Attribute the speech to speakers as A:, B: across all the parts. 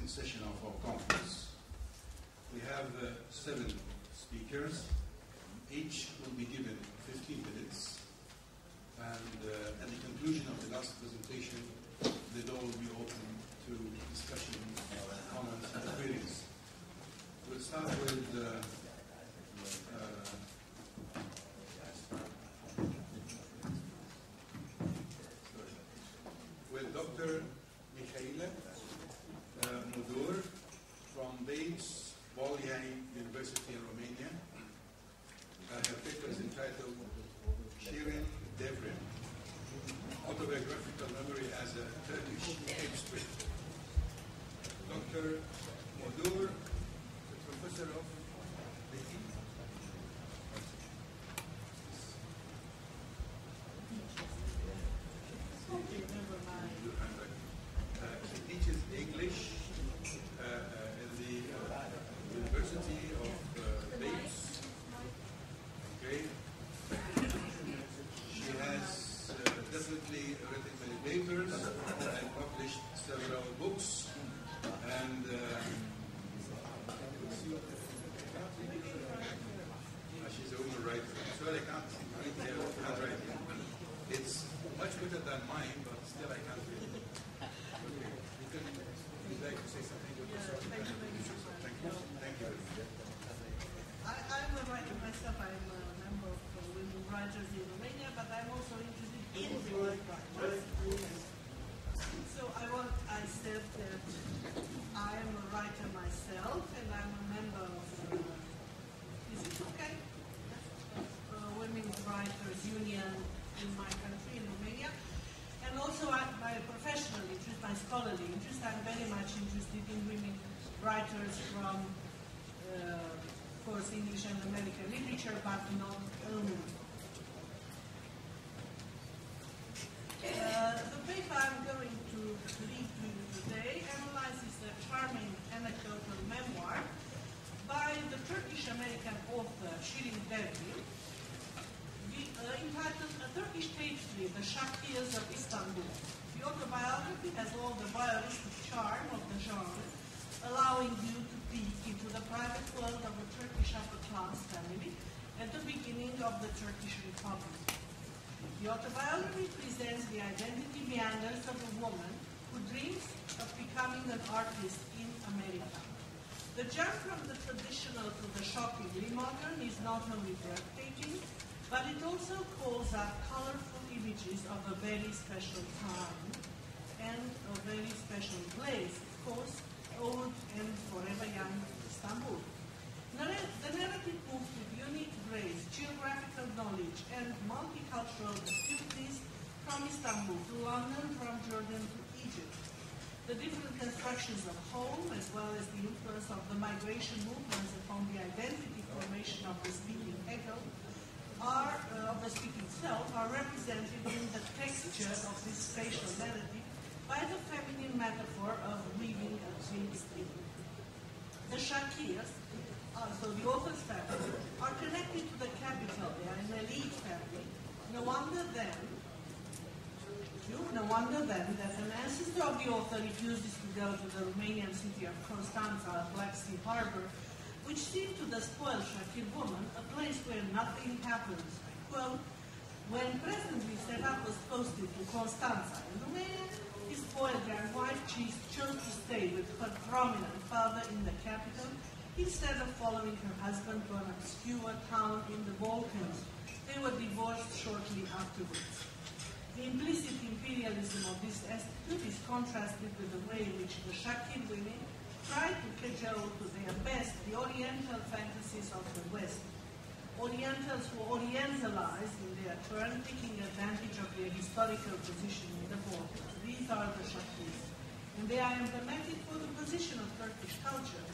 A: second session of our conference. We have 7 speakers. Each will be given 15 minutes. And at the conclusion of the last presentation, the door will be open to discussion, comments, and queries. We'll start with Dr. Mikhaila Mudur from Babes Bolyai University in Romania. Her paper is entitled Shirin Devrim, Autobiographical Memory as a Turkish History. Dr. Mudur, the professor of she teaches English in the University of Babes. Okay. She has definitely written many papers and published several books. And she's a woman writer. So I can't read her handwriting. It's much better than mine, but still I can't read it. Okay. Would you like to say something?
B: Thank you.
A: Thank you.
B: I'm a writer myself. I'm a member of women writers in Romania, but I'm also interested in women writers. So I said that I am a writer myself, and I'm a member of Women's Writers Union in my country, in Romania. And also my professional interest, my scholarly interest, I'm very much interested in women writers from, of course, English and American literature, but not only. The paper I'm going to read to you today analyzes a charming anecdotal memoir by the Turkish-American author Shirin Devrim, entitled A Turkish Tapestry, The Shakirs of Istanbul. The autobiography has all the voyeuristic charm of the genre, allowing you to peek into the private world of a Turkish upper-class family at the beginning of the Turkish Republic. The autobiography presents the identity meanders of a woman who dreams of becoming an artist in America. The jump from the traditional to the shockingly modern is not only breathtaking, but it also calls up colorful images of a very special time and a very special place, of course, old and forever young Istanbul. The narrative moves with unique grace, geographical knowledge, and multicultural astuteness from Istanbul to London, from Jordan to Egypt. The different constructions of home, as well as the influence of the migration movements upon the identity formation of the speaking echo, of the speaking self, are represented in the texture of this spatial narrative by the feminine metaphor of weaving a dream stream. The Shakirs, so the author's family, are connected to the capital. They are an elite family. No wonder then that an ancestor of the author refuses to go to the Romanian city of Constanța, Black Sea Harbor, which seemed to the spoiled Shakir woman a place where nothing happens. Quote, when presently set up was posted to Constanța in Romania, his spoiled young wife chose to stay with her prominent father in the capital instead of following her husband to an obscure town in the Balkans. They were divorced shortly afterwards. The implicit imperialism of this attitude is contrasted with the way in which the Shakir women try to cajole to their best the Oriental fantasies of the West. Orientals who Orientalize in their turn, taking advantage of their historical position in the Balkans. These are the Shakirs, and they are emblematic for the position of Turkish culture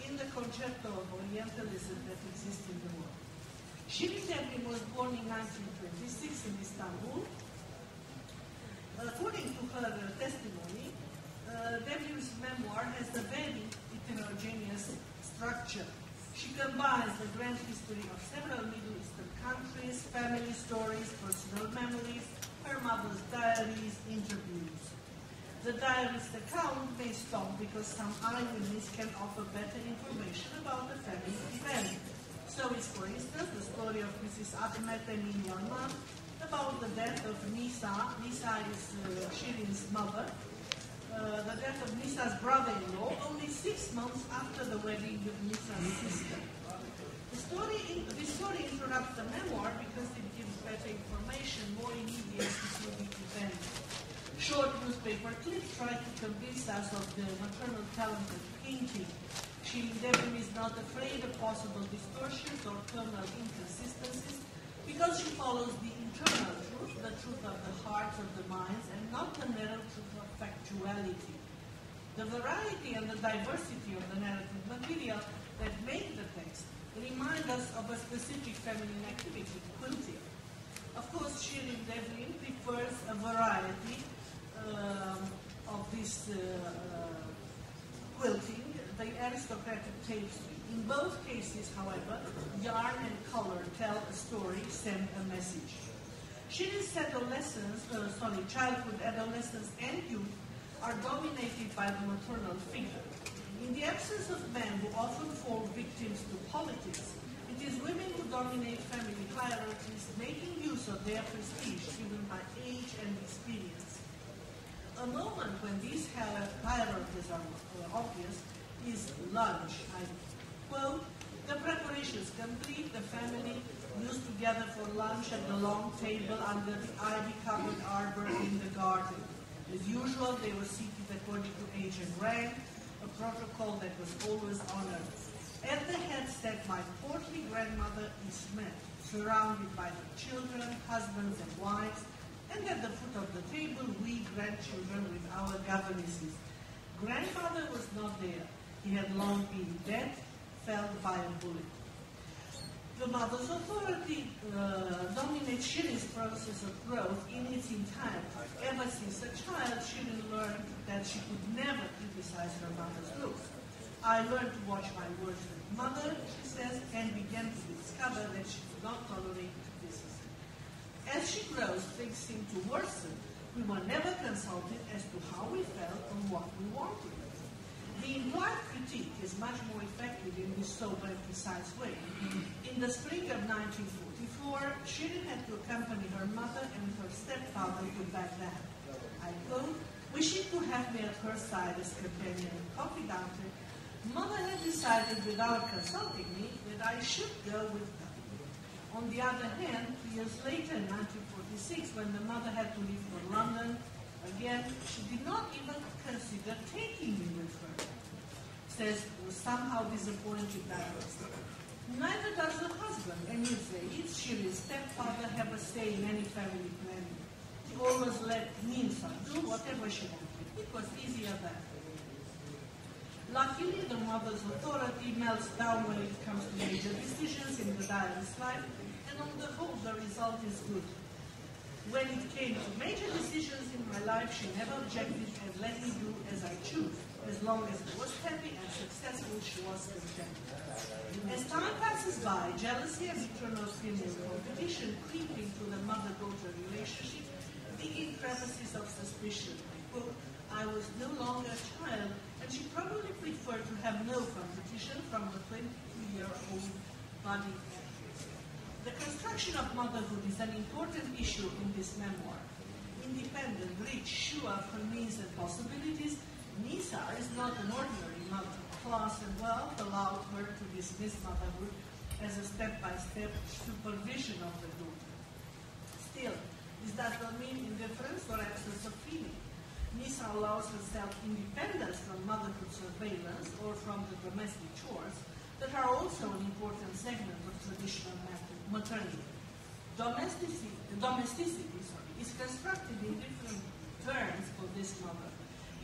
B: in the concerto of Orientalism that exists in the world. Shirin Devrim was born in 1926 in Istanbul. According to her testimony, Devrim's memoir has a very heterogeneous structure. She combines the grand history of several Middle Eastern countries, family stories, personal memories, her mother's diaries, interviews. The diarist's account may stop because some eyewitness can offer better information about the family event. So is, for instance, the story of Mrs. Ahmed and Myanmar about the death of Nisa. Nisa is Shirin's mother. The death of Nisa's brother-in-law only 6 months after the wedding with Nisa's sister. This story interrupts the memoir because it gives better information, more immediate to the event. Short newspaper clips try to convince us of the maternal talent of painting. Shirin Devrim is not afraid of possible distortions or tonal inconsistencies because she follows the internal truth, the truth of the hearts of the minds, and not the narrow truth of factuality. The variety and the diversity of the narrative material that make the text remind us of a specific feminine activity, quilting. Of course, Shirin Devrim prefers a variety of this quilting, the aristocratic tapestry. In both cases, however, yarn and color tell a story, send a message. Shirin's childhood, adolescence, and youth are dominated by the maternal figure. In the absence of men who often fall victims to politics, it is women who dominate family hierarchies, making use of their prestige given by age and experience. A moment when these hierarchies are obvious is lunch. I quote, "The preparations complete, the family used to gather for lunch at the long table under the ivy-covered arbor in the garden. As usual, they were seated according to age and rank, a protocol that was always honored. At the head sat my portly grandmother Ismet, surrounded by her children, husbands, and wives, and at the foot of the table, we grandchildren with our governesses. Grandfather was not there. He had long been dead, felled by a bullet." The mother's authority dominates Shirin's process of growth in its entirety. Ever since a child, Shirin learned that she could never criticize her mother's looks. "I learned to watch my words with mother," she says, and began to discover that she could not tolerate criticism. As she grows, things seem to worsen. We were never consulted as to how we felt or what we wanted. The implied critique is much more effective in this sober and precise way. In the spring of 1944, Shirin had to accompany her mother and her stepfather to Baghdad. I quote, "Wishing to have me at her side as companion and confidante, mother had decided without consulting me that I should go with her. On the other hand, 2 years later, in 1946, when the mother had to leave for London, again, she did not even consider taking me with her," says somehow disappointed diarist. Neither does the husband, Emir Zaid, Shirin's stepfather, have a say in any family planning. He always let Nisa do whatever she wanted. It was easier that way. Luckily, the mother's authority melts down when it comes to major decisions in the diarist's life, and on the whole, the result is good. "When it came to major decisions in my life, she never objected and let me do as I choose. As long as I was happy and successful, she was content." As time passes by, jealousy and internal female competition creep into the mother-daughter relationship, digging crevices of suspicion. I quote, "I was no longer a child, and she probably preferred to have no competition from the 22-year-old body." The construction of motherhood is an important issue in this memoir. Independent, rich, sure of her means and possibilities, Nisa is not an ordinary mother. Class and wealth allowed her to dismiss motherhood as a step-by-step supervision of the daughter. Still, this does not mean indifference or absence of feeling. Nisa allows herself independence from motherhood surveillance or from the domestic chores that are also an important segment of traditional maternity. Domesticity is constructed in different terms for this mother.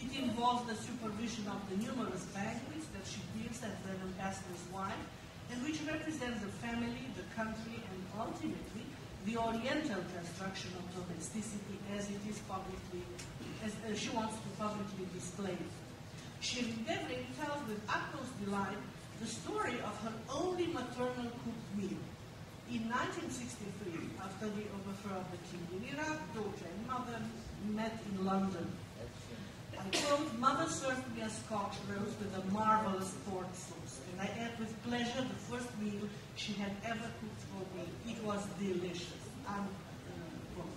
B: It involves the supervision of the numerous banquets that she gives as an ambassador's wife, and which represent the family, the country, and ultimately the Oriental construction of domesticity as it is publicly, as she wants to publicly display. Shirin Devrim tells with utmost delight the story of her only maternal cooked meal. In 1963, after the overthrow of the king in Iraq, daughter and mother met in London. I quote, "Mother served me a Scotch roast with a marvelous pork sauce, and I ate with pleasure the first meal she had ever cooked for me. It was delicious." Unquote.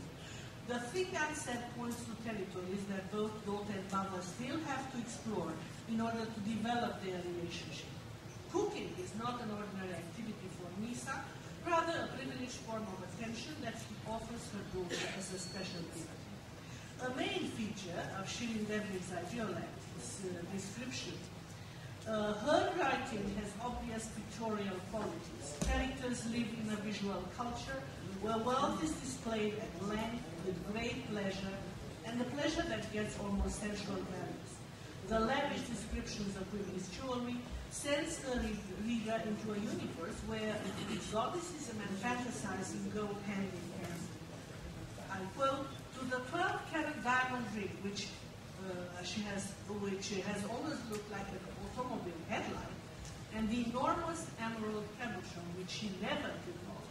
B: The thing unsaid points to territories that both daughter and mother still have to explore in order to develop their relationship. Cooking is not an ordinary activity for Nisa, rather a privileged form of attention that she offers her daughter as a special gift. A main feature of Shirin Devri's ideolect is description. Her writing has obvious pictorial qualities. Characters live in a visual culture where wealth is displayed at length with great pleasure, and the pleasure that gets almost sensual values. The lavish descriptions of women's jewelry sends the reader into a universe where exoticism and fantasizing go hand in hand. I quote, "To the 12-carat diamond ring, which has always looked like an automobile headlight, and the enormous emerald cabochon, which she never took off.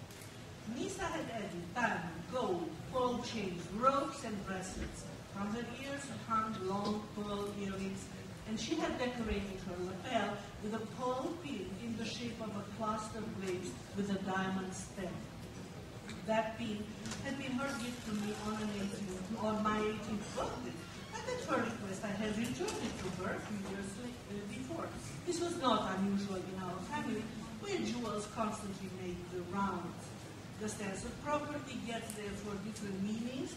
B: Nisa had added diamond, gold, pearl chains, ropes, and bracelets. From her ears hung long pearl earrings, and she had decorated her lapel with a pearl pin in the shape of a cluster of grapes with a diamond stem. That pin had been her gift to me on my 18th birthday, and at her request I had returned it to her 3 years before. This was not unusual in our family, where jewels constantly made the rounds. The sense of property gets therefore different meanings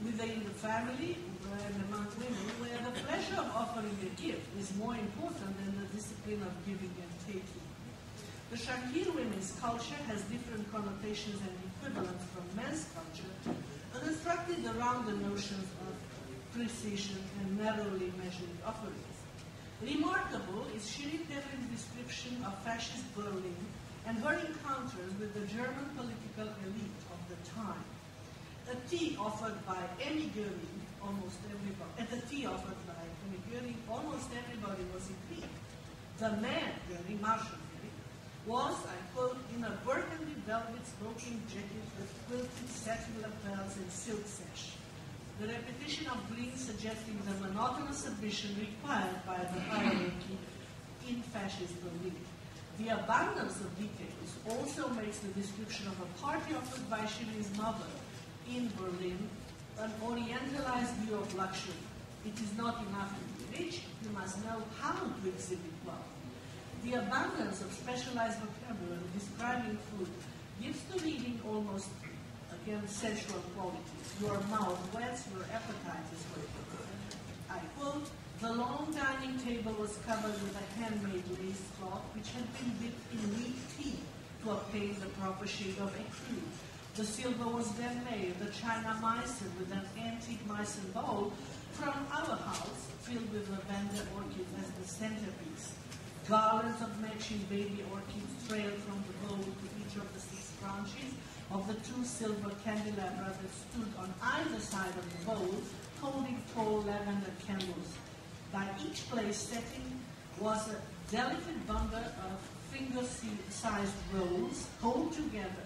B: within the family and among women, where the pleasure of offering a gift is more important than the discipline of giving and taking. The Shakir women's culture has different connotations and equivalents from men's culture, constructed around the notions of precision and narrowly measured offerings. Remarkable is Shirin Devri's description of fascist Berlin and her encounters with the German political elite of the time. A tea offered by Emmy Goering, almost everybody was intrigued. The man, Goering, Marshal Goering, was, I quote, "in a burgundy velvet smoking jacket with quilted satin lapels and silk sash." The repetition of green suggesting the monotonous submission required by the hierarchy in fascist Berlin. The abundance of details also makes the description of a party offered by Shirin's mother in Berlin an orientalized view of luxury. It is not enough to be rich, you must know how to exhibit wealth. The abundance of specialized vocabulary describing food gives to reading almost, again, sensual qualities. Your mouth wets, your appetite is whet. I quote, "The long dining table was covered with a handmade lace cloth which had been dipped in weak tea to obtain the proper shade of écru. The silver was then made, the china Meissen with an antique Meissen bowl from our house filled with lavender orchids as the centerpiece. Garlands of matching baby orchids trailed from the bowl to each of the 6 branches of the 2 silver candelabra that stood on either side of the bowl, holding tall lavender candles. By each place setting was a delicate bundle of finger-sized rolls held together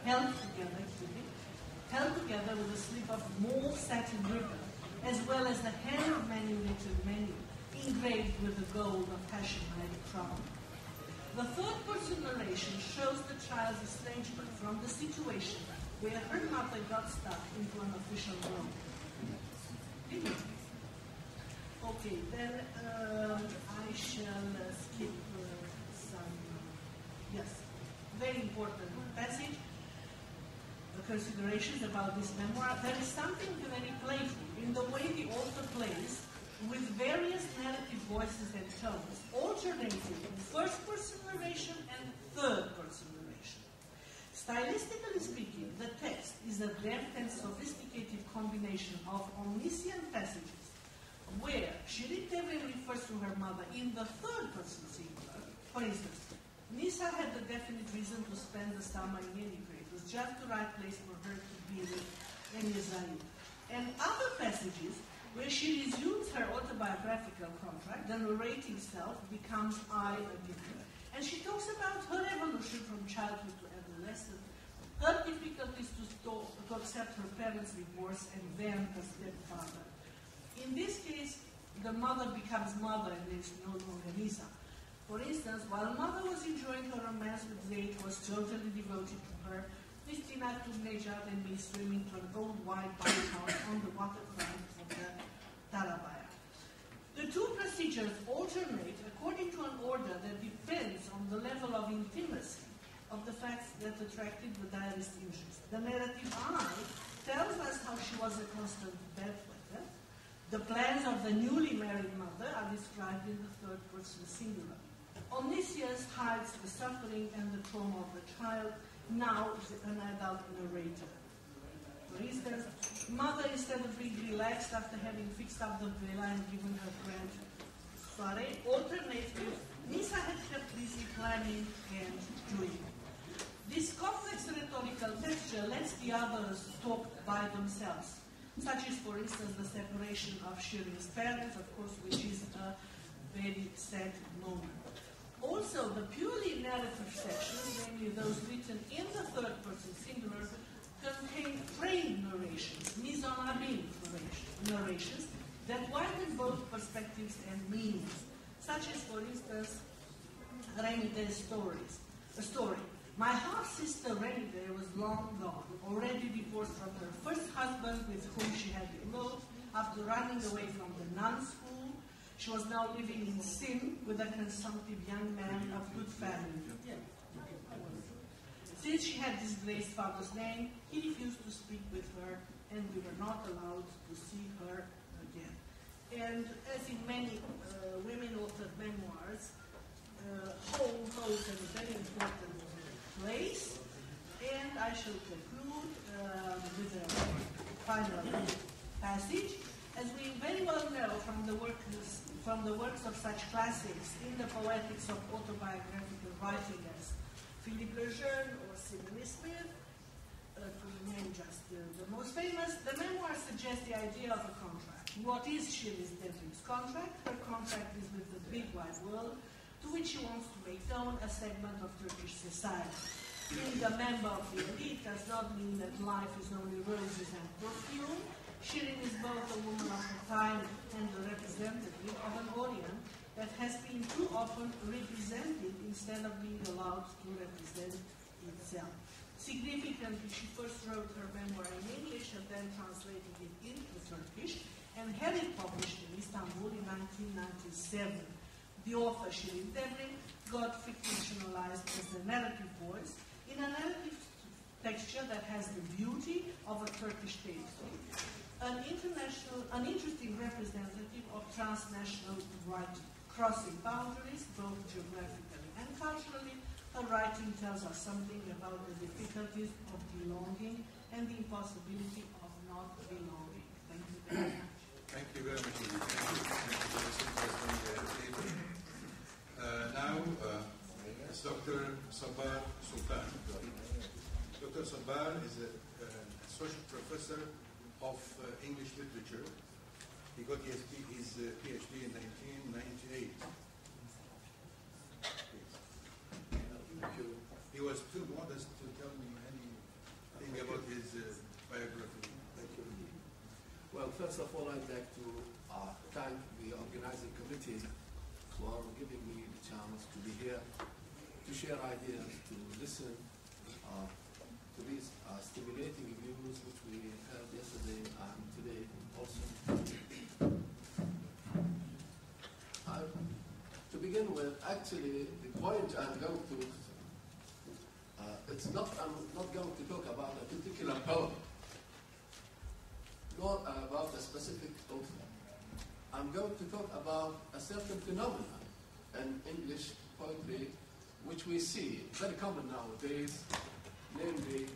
B: with a slip of mauve satin ribbon, as well as the hand-menu knitted menu, engraved with the gold of Hashemite crown. The third-person narration shows the child's estrangement from the situation where her mother got stuck into an official role. Okay, then I shall skip some, yes, very important passage, the considerations about this memoir. There is something very playful in the way the author plays with various narrative voices and tones, alternating in first-person narration and third-person narration. Stylistically speaking, the text is a deft and sophisticated combination of omniscient passages where Shirin Devri refers to her mother in the third-person singular. For instance, Nisa had a definite reason to spend the summer in Yenikre. It was just the right place for her to be with Emizai. And other passages where she resumes her autobiographical contract, the narrating self becomes I again. And she talks about her evolution from childhood to adolescence, her difficulties to accept her parents' divorce and then her stepfather. In this case, the mother becomes mother and is no longer Nisa. For instance, while mother was enjoying her romance with Zaid, who was totally devoted to her, Christina took Nejat and me swimming to an old white house on the waterfront of the Talabaya. The two procedures alternate according to an order that depends on the level of intimacy of the facts that attracted the diarist's interest. The narrative I tells us how she was a constant bedwetter. The plans of the newly married mother are described in the third person singular. Omniscience hides the suffering and the trauma of the child, now an adult narrator. For instance, mother, instead of being relaxed after having fixed up the villa and given her friend soiree, alternates with Nisa had kept busy planning and doing. This complex rhetorical texture lets the others talk by themselves, such as, for instance, the separation of Shirin's parents, of course, which is a very sad moment. Also, the purely narrative sections, namely those written in the third person singular, contain trained narrations, mise en abîme narrations, that widen both perspectives and meanings, such as, for instance, Remite's story. My half-sister Remite was long gone, already divorced from her first husband with whom she had eloped after running away from the nun school. She was now living in sin with a consumptive young man of good family. Since she had disgraced father's name, he refused to speak with her, and we were not allowed to see her again. And as in many women-authored memoirs, home holds a very important place, and I shall conclude with a final passage. As we very well know from the works of such classics in the poetics of autobiographical writing as Philippe Lejeune or Sidney Smith, to name just the most famous, the memoir suggests the idea of a contract. What is Shirin's Devrim's contract? Her contract is with the big wide world, to which she wants to make known a segment of Turkish society. Being a member of the elite does not mean that life is only roses and perfume. Shirin is both a woman of her time and a representative of an Orient that has been too often represented instead of being allowed to represent itself. Significantly, she first wrote her memoir in English and then translated it into Turkish and had it published in Istanbul in 1997. The author, Shirin Devrim, got fictionalized as the narrative voice in a narrative texture that has the beauty of a Turkish tapestry, an interesting representative of transnational writing, crossing boundaries both geographically and culturally. Her writing tells us something about the difficulties of belonging and the impossibility of not belonging. Thank you very much.
A: Thank you very much. Now, it's Dr. Sabbar Sultan. Dr. Sabbar is an associate professor of English literature. He got his PhD in 1998. He was too modest to tell me anything about his biography.
C: Thank you. Well, first of all, I'd like to thank the organizing committee for giving me the chance to be here, to share ideas, to listen to these stimulating views which we heard yesterday and today also. To begin with, actually, the point I'm going to I'm not going to talk about a particular poem, nor about a specific author. I'm going to talk about a certain phenomenon in English poetry, which we see very common nowadays, namely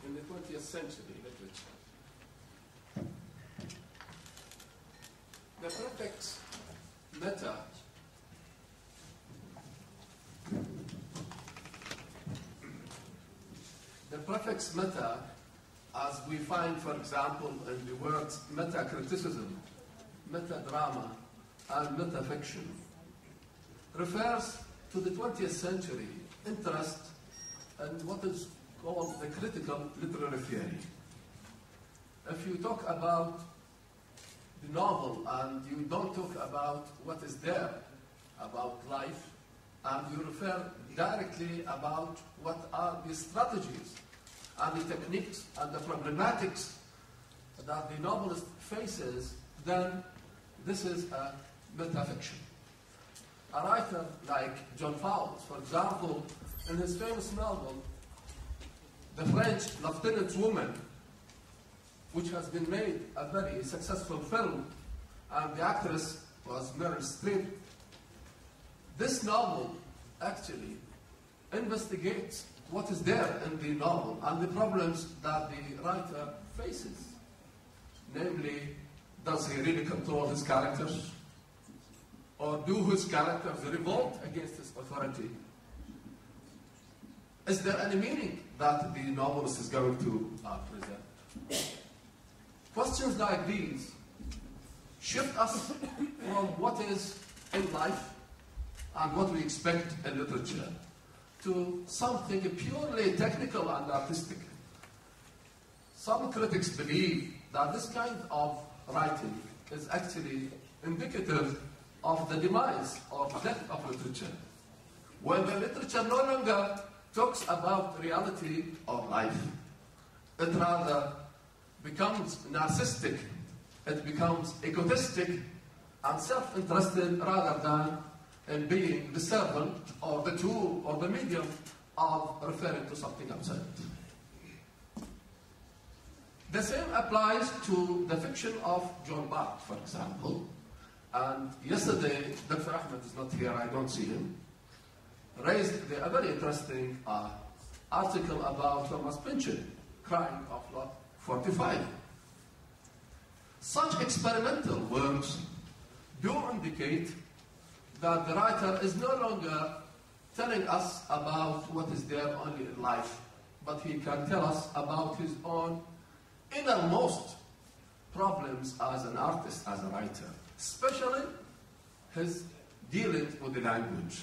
C: in the 20th century literature. The prefix meta as we find, for example, in the words meta-criticism, meta-drama, and meta-fiction, refers to the 20th century interest in what is called the critical literary theory. If you talk about the novel and you don't talk about what is there about life, and you refer directly about what are the strategies and the techniques and the problematics that the novelist faces, then this is a metafiction. A writer like John Fowles, for example, in his famous novel, The French Lieutenant's Woman, which has been made a very successful film, and the actress was Meryl Streep. This novel actually investigates what is there in the novel and the problems that the writer faces. Namely, does he really control his characters? Or do his characters revolt against his authority? Is there any meaning that the novelist is going to present? Questions like these shift us from what is in life and what we expect in literature to something purely technical and artistic. Some critics believe that this kind of writing is actually indicative of the demise or death of literature, when the literature no longer talks about reality or life. It rather becomes narcissistic, it becomes egotistic and self-interested rather than in being the servant or the tool or the medium of referring to something outside. The same applies to the fiction of John Bart, for example. And yesterday, Dr. Ahmed is not here, I don't see him, raised a very interesting article about Thomas Pynchon, Crime of Lot 45. Such experimental works do indicate that the writer is no longer telling us about what is there only in life, but he can tell us about his own innermost problems as an artist, as a writer, especially his dealings with the language.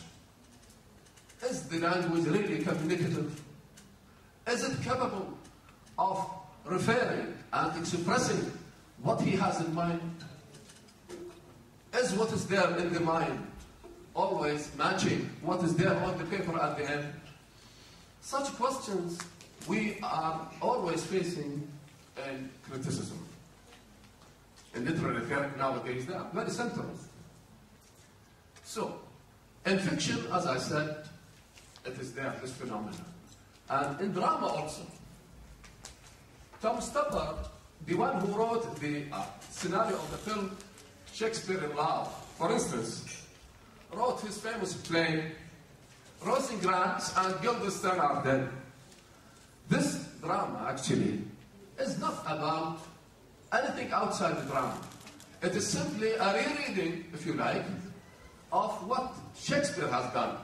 C: Is the language really communicative? Is it capable of referring and expressing what he has in mind? Is what is there in the mind always matching what is there on the paper at the end? Such questions we are always facing in criticism. In literary theory nowadays, they are very central. So, in fiction, as I said, it is there, this phenomenon. And in drama also. Tom Stoppard, the one who wrote the scenario of the film Shakespeare in Love, for instance, wrote his famous play, Rosencrantz and Guildenstern Are Dead. This drama, actually, is not about anything outside the drama. It is simply a rereading, if you like, of what Shakespeare has done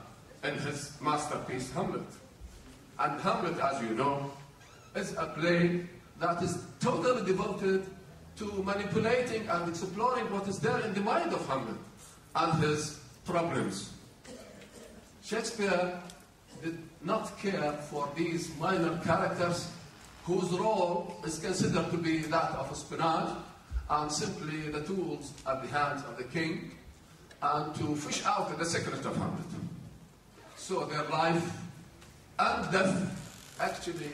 C: in his masterpiece, Hamlet. And Hamlet, as you know, is a play that is totally devoted to manipulating and exploring what is there in the mind of Hamlet and his problems. Shakespeare did not care for these minor characters whose role is considered to be that of espionage and simply the tools at the hands of the king, and to fish out the secret of Hamlet. So their life and death actually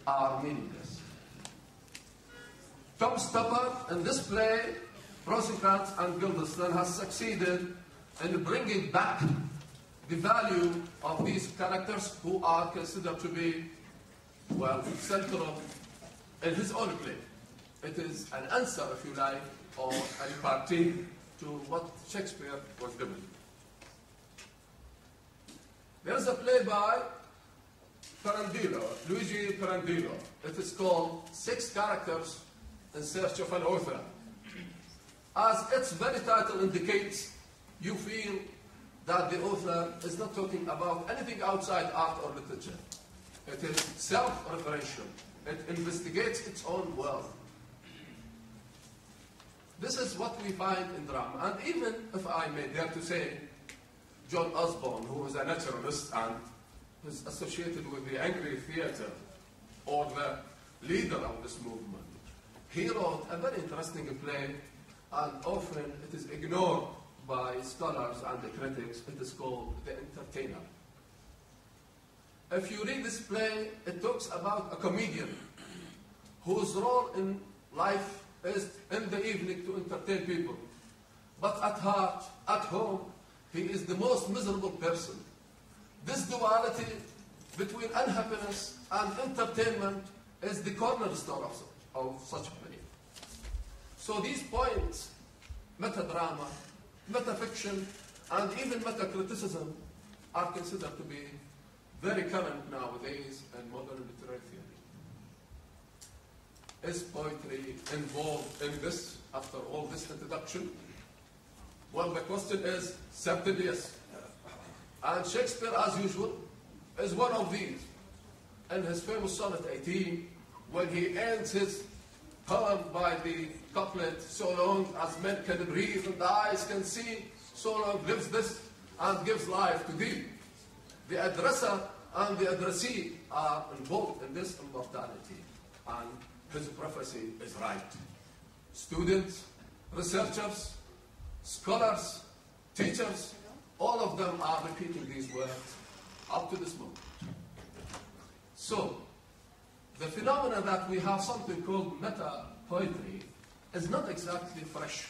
C: are meaningless. Tom Stoppard, in this play, Rosencrantz and Guildenstern, has succeeded in bringing back the value of these characters who are considered to be, well, central in his own play. It is an answer, if you like, or a repartee to what Shakespeare was doing. There's a play by Luigi Pirandello. It is called 6 Characters in Search of an Author. As its very title indicates, you feel that the author is not talking about anything outside art or literature. It is self-referential. It investigates its own world. This is what we find in drama. And even, if I may dare to say, John Osborne, who is a naturalist and is associated with the Angry Theatre, or the leader of this movement, he wrote a very interesting play and often it is ignored by scholars and the critics. It is called the entertainer. If you read this play, it talks about a comedian whose role in life is in the evening to entertain people. But at heart, at home, he is the most miserable person. This duality between unhappiness and entertainment is the cornerstone of such a play. So these points, meta-drama, meta-fiction, and even meta-criticism, are considered to be very current nowadays in modern literary theory. Is poetry involved in this after all this introduction? Well, the question is certainly yes. And Shakespeare, as usual, is one of these. In his famous sonnet 18, when he ends his poem by the couplet, so long as men can breathe and the eyes can see, so long lives this and gives life to thee. The addresser and the addressee are involved in this immortality, and his prophecy is right. Students, researchers, scholars, teachers, all of them are repeating these words up to this moment. So, the phenomena that we have something called meta-poetry is not exactly fresh.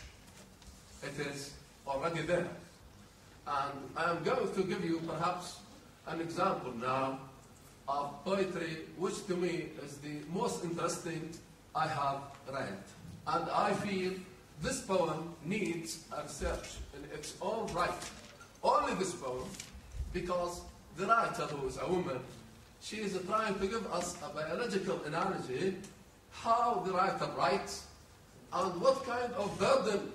C: It is already there. And I am going to give you perhaps an example now of poetry which to me is the most interesting I have read. And I feel this poem needs a research in its own right. Only this poem, because the writer, who is a woman, she is trying to give us a biological analogy how the writer writes and what kind of burden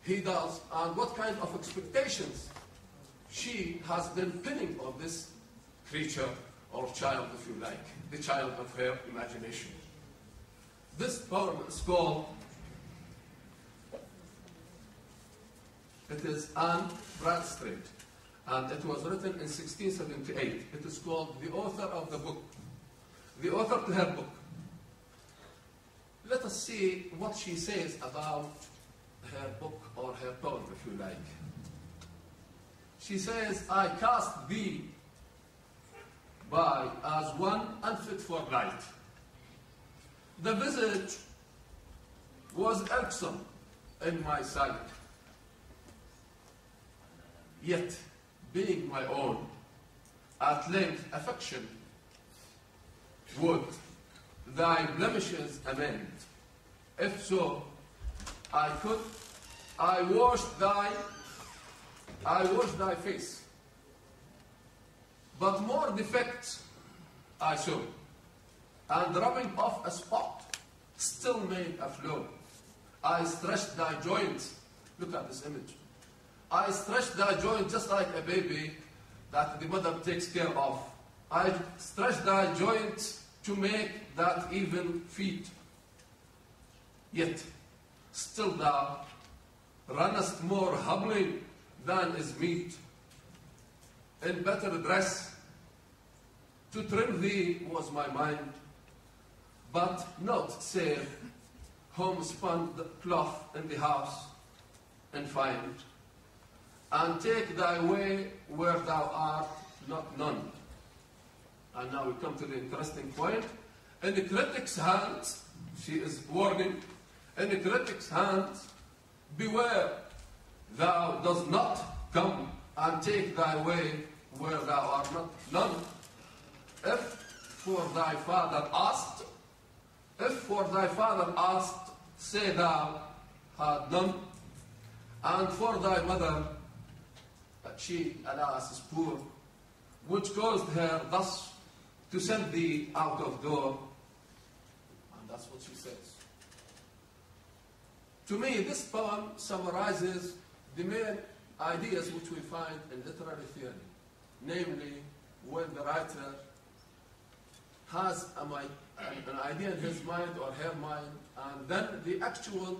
C: he does and what kind of expectations she has been pinning on this creature or child, if you like, the child of her imagination. This poem is called, it is Anne Bradstreet, and it was written in 1678. It is called The Author of the Book, the author to her book. Let us see what she says about her book or her poem, if you like. She says, I cast thee by as one unfit for light. The visage was irksome in my sight, yet being my own, at length affection would thy blemishes amend. If so, I could, I wash thy face, but more defects I saw, and rubbing off a spot still made a flow. I stretched thy joints. Look at this image. I stretched thy joints just like a baby that the mother takes care of. I stretched thy joints to make that evil feet. Yet still thou runnest more humbling than is meet. In better dress to trim thee was my mind, but not save homespun cloth in the house and find, and take thy way where thou art not none. And now we come to the interesting point. In the critic's hands, she is warning, in the critic's hands, beware, thou does not come and take thy way where thou art not none. If for thy father asked, say thou had none, and for thy mother, that she, alas, is poor, which caused her thus to send thee out of door. And that's what she says. To me, this poem summarizes the main ideas which we find in literary theory, namely when the writer has an idea in his mind or her mind, and then the actual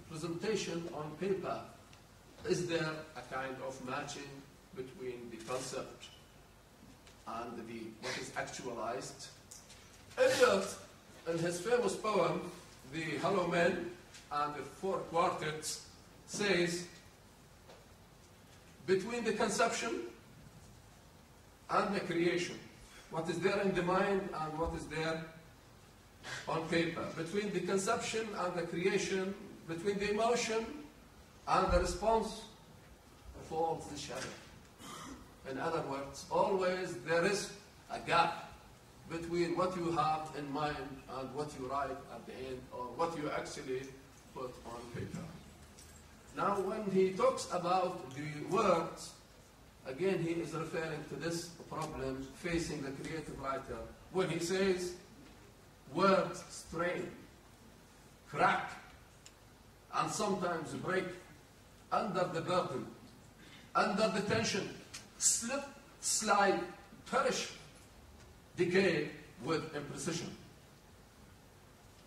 C: presentation on paper. Is there a kind of matching between the concept and what is actualized? Eliot, in his famous poem, The Hollow Man, and the four quartets says, between the conception and the creation, what is there in the mind and what is there on paper, between the conception and the creation, between the emotion and the response, falls the shadow. In other words, always there is a gap between what you have in mind and what you write at the end, or what you actually put on paper. Now, when he talks about the words, again, he is referring to this problem facing the creative writer when he says, words strain, crack, and sometimes break under the burden, under the tension, slip, slide, perish, decay with imprecision.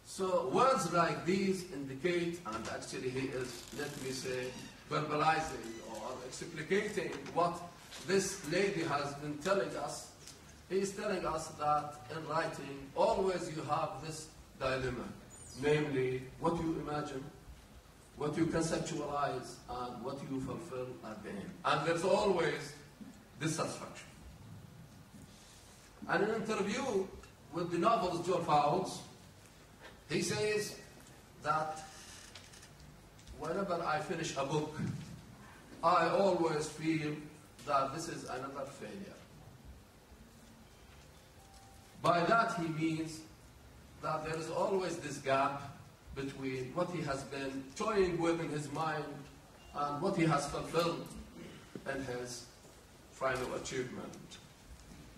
C: So words like these indicate, and actually he is, let me say, verbalizing or explicating what this lady has been telling us. He is telling us that in writing, always you have this dilemma, namely what you imagine, what you conceptualize, and what you fulfill at the end. And there's always dissatisfaction. And in an interview with the novelist George Fowles, he says that whenever I finish a book, I always feel that this is another failure. By that he means that there is always this gap between what he has been toying with in his mind and what he has fulfilled in his final achievement.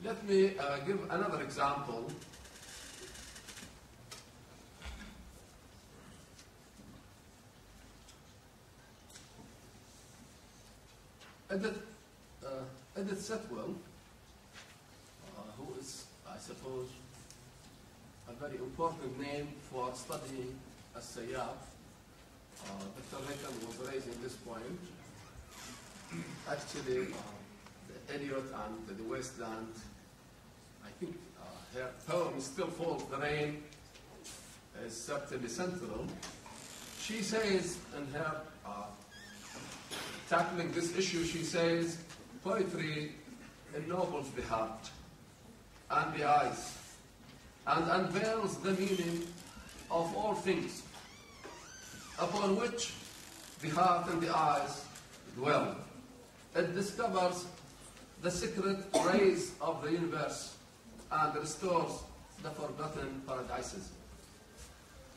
C: Let me give another example. Edith Sitwell, who is, I suppose, a very important name for studying as-Sayyaf. Dr. Lincoln was raising this point. Actually, the Eliot and the Wasteland, I think her poem Still Falls the Rain is certainly central. She says in her tackling this issue, she says, poetry ennobles the heart and the eyes and unveils the meaning of all things upon which the heart and the eyes dwell. It discovers the secret rays of the universe and restores the forgotten paradises.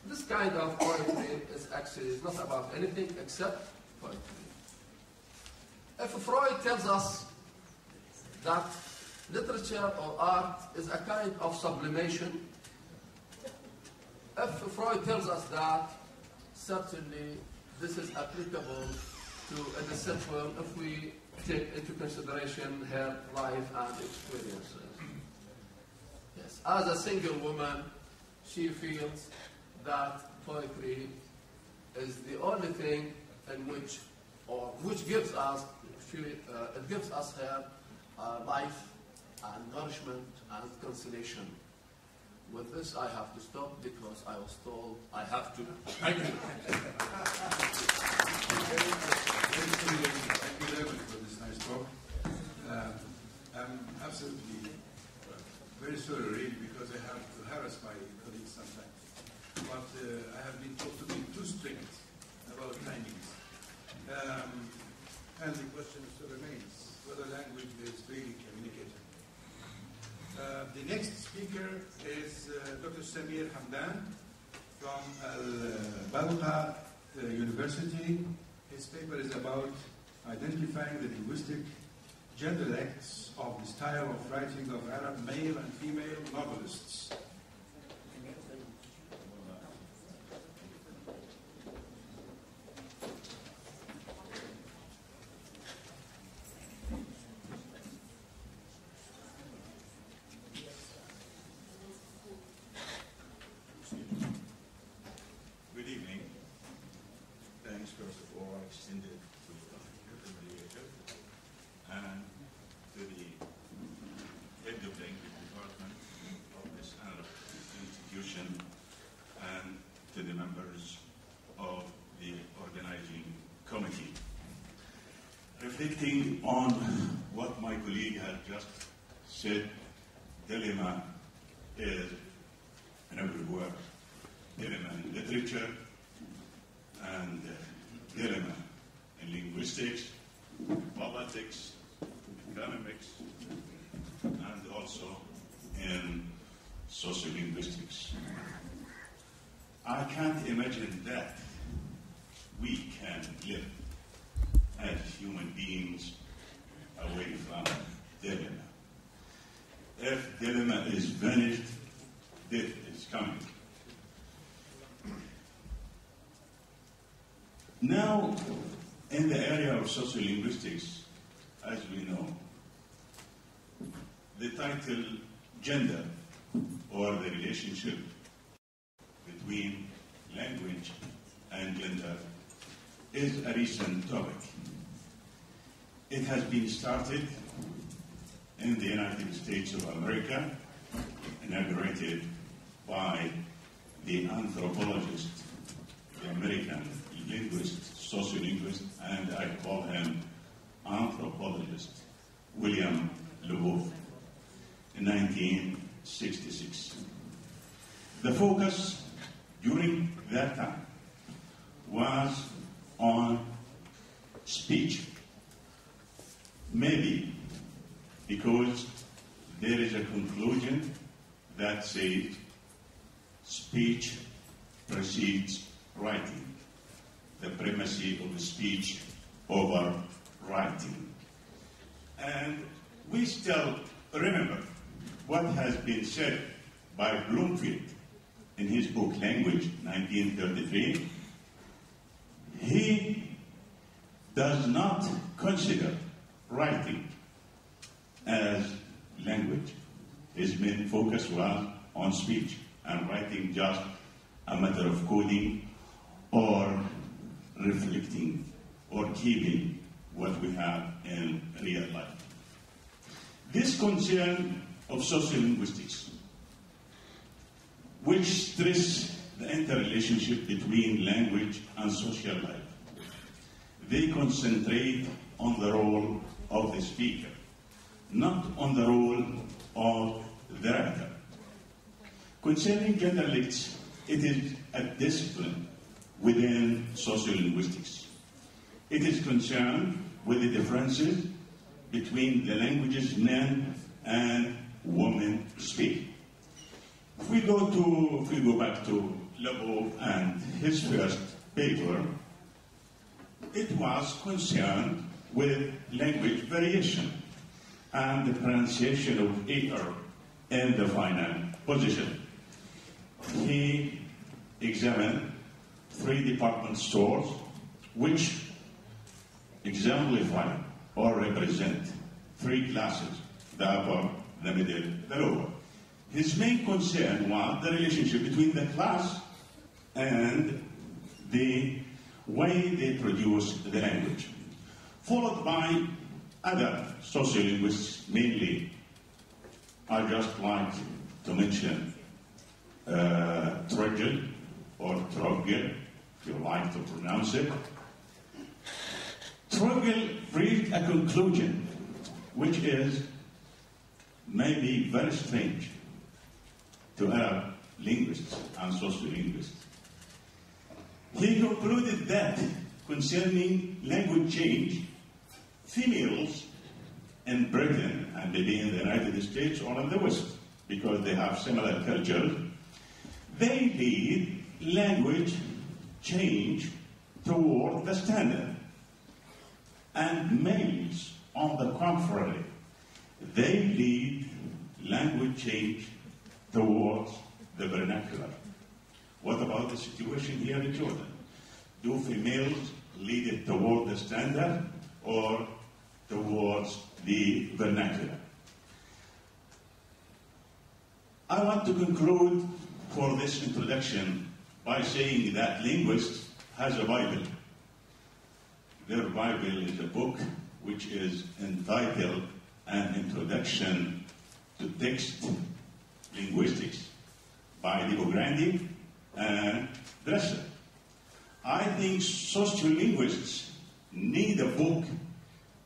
C: This kind of poetry is actually not about anything except poetry. If Freud tells us that literature or art is a kind of sublimation, if Freud tells us that, certainly this is applicable to Edith Sitwell if we take into consideration her life and experiences. Yes, as a single woman, she feels that poetry is the only thing in which, or which gives us, it gives us her life and nourishment and consolation. With this, I have to stop because I was told I have to. Thank you.
A: Thank you very much for this nice talk. I'm absolutely very sorry, really, because I have to harass my colleagues sometimes. But I have been told to be too strict about timings. And the question still remains whether language is really communicated. The next speaker is Dr. Samir Hamdan from Al-Balqa University. His paper is about identifying the linguistic gender acts of the style of writing of Arab male and female novelists.
D: And to the head of the English department of this honorable reflecting on what my colleague had just said, dilemma is an everywhere. Dilemma in literature and dilemma in linguistics, politics, economics, and also in sociolinguistics. I can't imagine that we can live as human beings away from dilemma. If dilemma is vanished, death is coming. Now, in the area of sociolinguistics, as we know, the title gender, or the relationship between language and gender, is a recent topic. It has been started in the United States of America, inaugurated by the anthropologist, the American linguist, sociolinguist, and I call him anthropologist, William LeBeau, in 1966. The focus during that time was on speech. Maybe because there is a conclusion that says speech precedes writing, the primacy of speech over writing. And we still remember what has been said by Bloomfield in his book Language, 1933. He does not consider writing as language. His main focus was on speech, and writing just a matter of coding or reflecting or keeping what we have in real life. This concern of sociolinguistics, which stress the interrelationship between language and social life, they concentrate on the role of the speaker, not on the role of the writer. Concerning genderlicts, it is a discipline within sociolinguistics. It is concerned with the differences between the languages men and women speak. If we go back to LeBeau and his first paper, it was concerned with language variation and the pronunciation of ER in the final position. He examined 3 department stores which exemplify or represent 3 classes, the upper, the middle, the lower. His main concern was the relationship between the class and the way they produce the language, followed by other sociolinguists, mainly I just like to mention Trogel or Trogel, if you like to pronounce it. Trogel reached a conclusion which is maybe very strange to Arab linguists and sociolinguists. He concluded that concerning language change, females in Britain and maybe in the United States or in the West, because they have similar cultures, they lead language change toward the standard. And males, on the contrary, they lead language change towards the vernacular. What about the situation here in Jordan? Do females lead it toward the standard or towards the vernacular? I want to conclude for this introduction by saying that linguists has a Bible. Their Bible is a book which is entitled An Introduction to Text Linguistics by Grandi and Dresser. I think sociolinguists need a book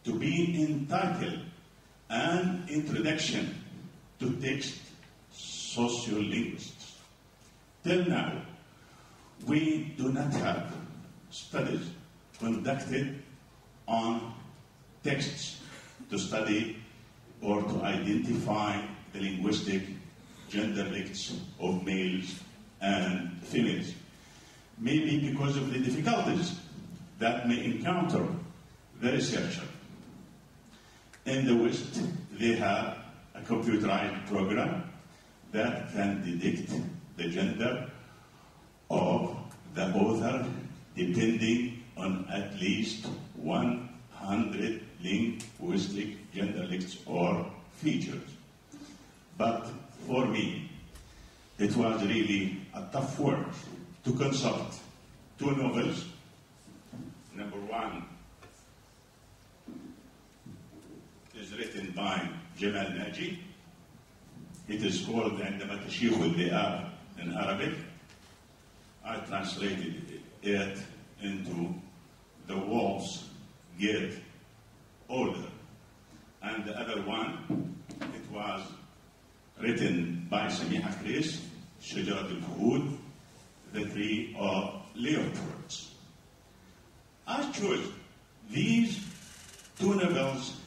D: to be entitled An Introduction to Text Sociolinguistics. Till now, we do not have studies conducted on texts to study or to identify the linguistic gender mix of males and females. Maybe because of the difficulties that may encounter the researcher. In the West, they have a computerized program that can detect the gender of the author depending on at least 100 linguistic gender lists or features. But for me, it was really a tough work to consult two novels. Number one is written by Jamal Naji. It is called عندما تشيخ الذئاب in Arabic. I translated it into The Wolves Get Older. And the other one, it was written by Samiha Chris, شجرة الخود, The Tree of Leopards. I chose these two novels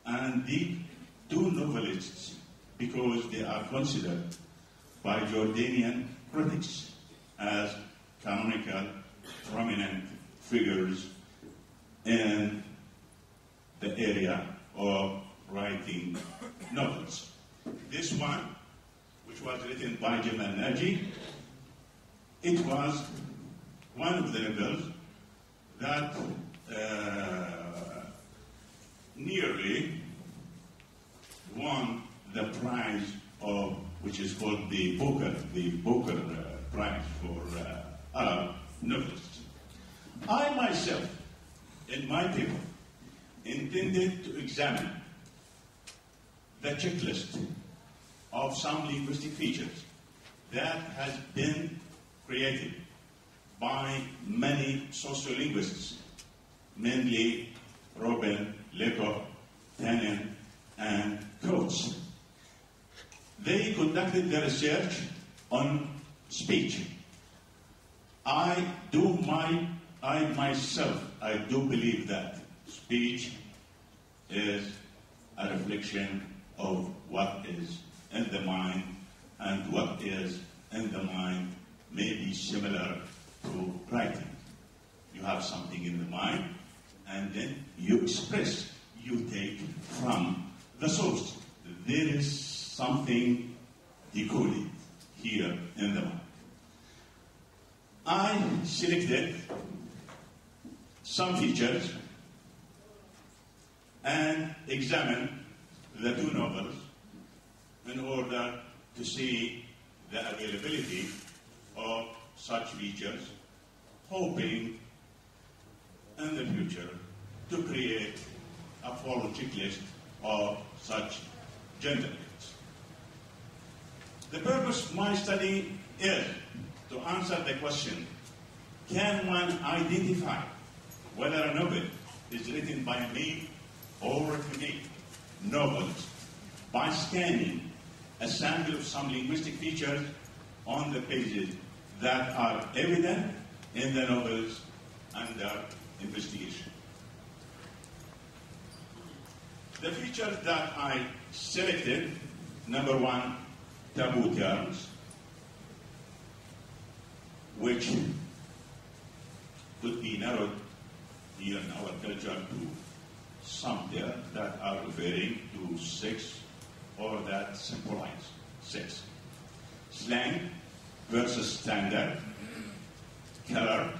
D: and the two novelists because they are considered by Jordanian critics as canonical, prominent figures in the area of writing novels. This one, which was written by Jamal Naji, it was one of the novels that nearly won the prize of, which is called the Booker Prize for Arab novelists. I myself, in my paper, intended to examine the checklist of some linguistic features that has been created by many sociolinguists, mainly Robin, Leco, Tannen, and Coates. They conducted their research on speech. I myself do believe that speech is a reflection of what is in the mind, and what is in the mind may be similar to writing. You have something in the mind, and then you express, you take from the source. There is something decoded here in the mind. I selected some features and examined the two novels in order to see the availability of such features, hoping in the future to create a full checklist of such gender lists. The purpose of my study is to answer the question, can one identify whether a novel is written by a male or a female novelist by scanning a sample of some linguistic features on the pages that are evident in the novels under investigation? The features that I selected, number one, taboo terms, which could be narrowed here in our culture to some there that are referring to sex or that symbolize sex. Slang versus standard, color,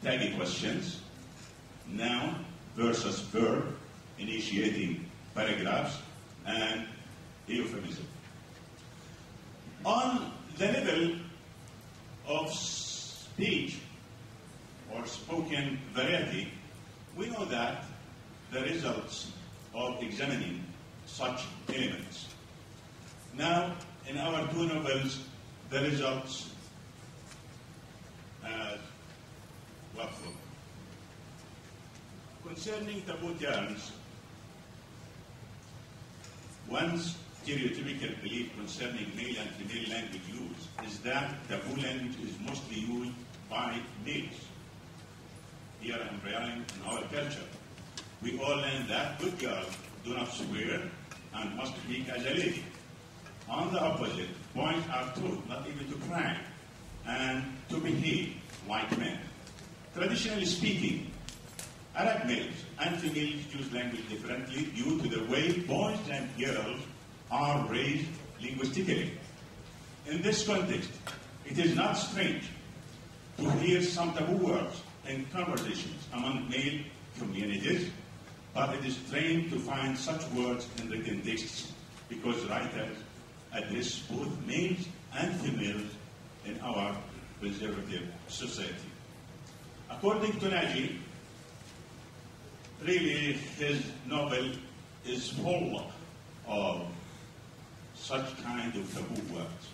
D: taggy questions, noun versus verb, initiating paragraphs, and euphemism. On the level of speech or spoken variety, we know that the results of examining such elements. Now, in our two novels, the results as what Concerning taboo terms, one stereotypical belief concerning male and female language use is that taboo language is mostly used by males. Here I'm relying on our culture. We all learn that good girls do not swear and must speak as a lady. On the opposite, boys are told not even to cry and to behave like men. Traditionally speaking, Arab males and females use language differently due to the way boys and girls are raised linguistically. In this context, it is not strange to hear some taboo words in conversations among male communities, but it is strange to find such words in written texts because writers address both males and females in our conservative society. According to Naji, really his novel is full of such kind of taboo words.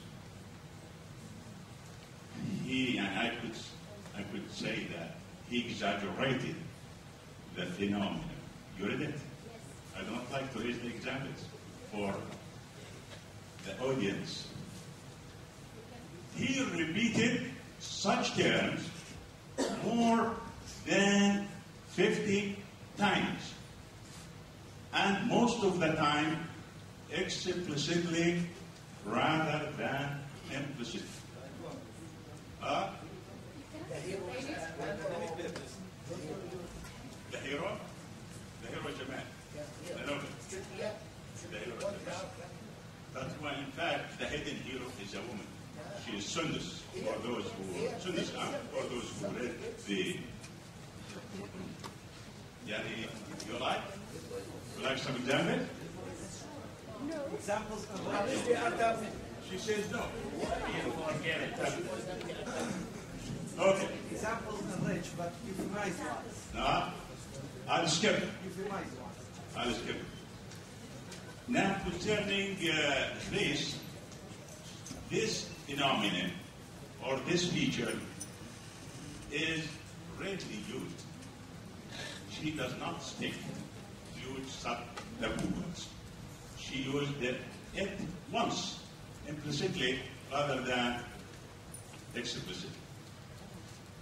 D: I could say that he exaggerated the phenomenon. You read it? Yes. I don't like to raise the examples for the audience. He repeated such terms more than 50 times, and most of the time explicitly rather than implicitly. The hero? The hero Jamal. The novel. The hero Jamal. That's why, in fact, the hidden hero is a woman. She is Sundus, for those who read the... Yani, you like? You like some examples?
E: No. Examples of
D: She says no. Okay.
E: Examples are rich, but euphemize ones.
D: No, I'll skip.
E: Euphemize ones.
D: I'll skip. Now, concerning this phenomenon or this feature is rarely used. She does not stick to use such taboo words. She used it once, implicitly rather than explicitly.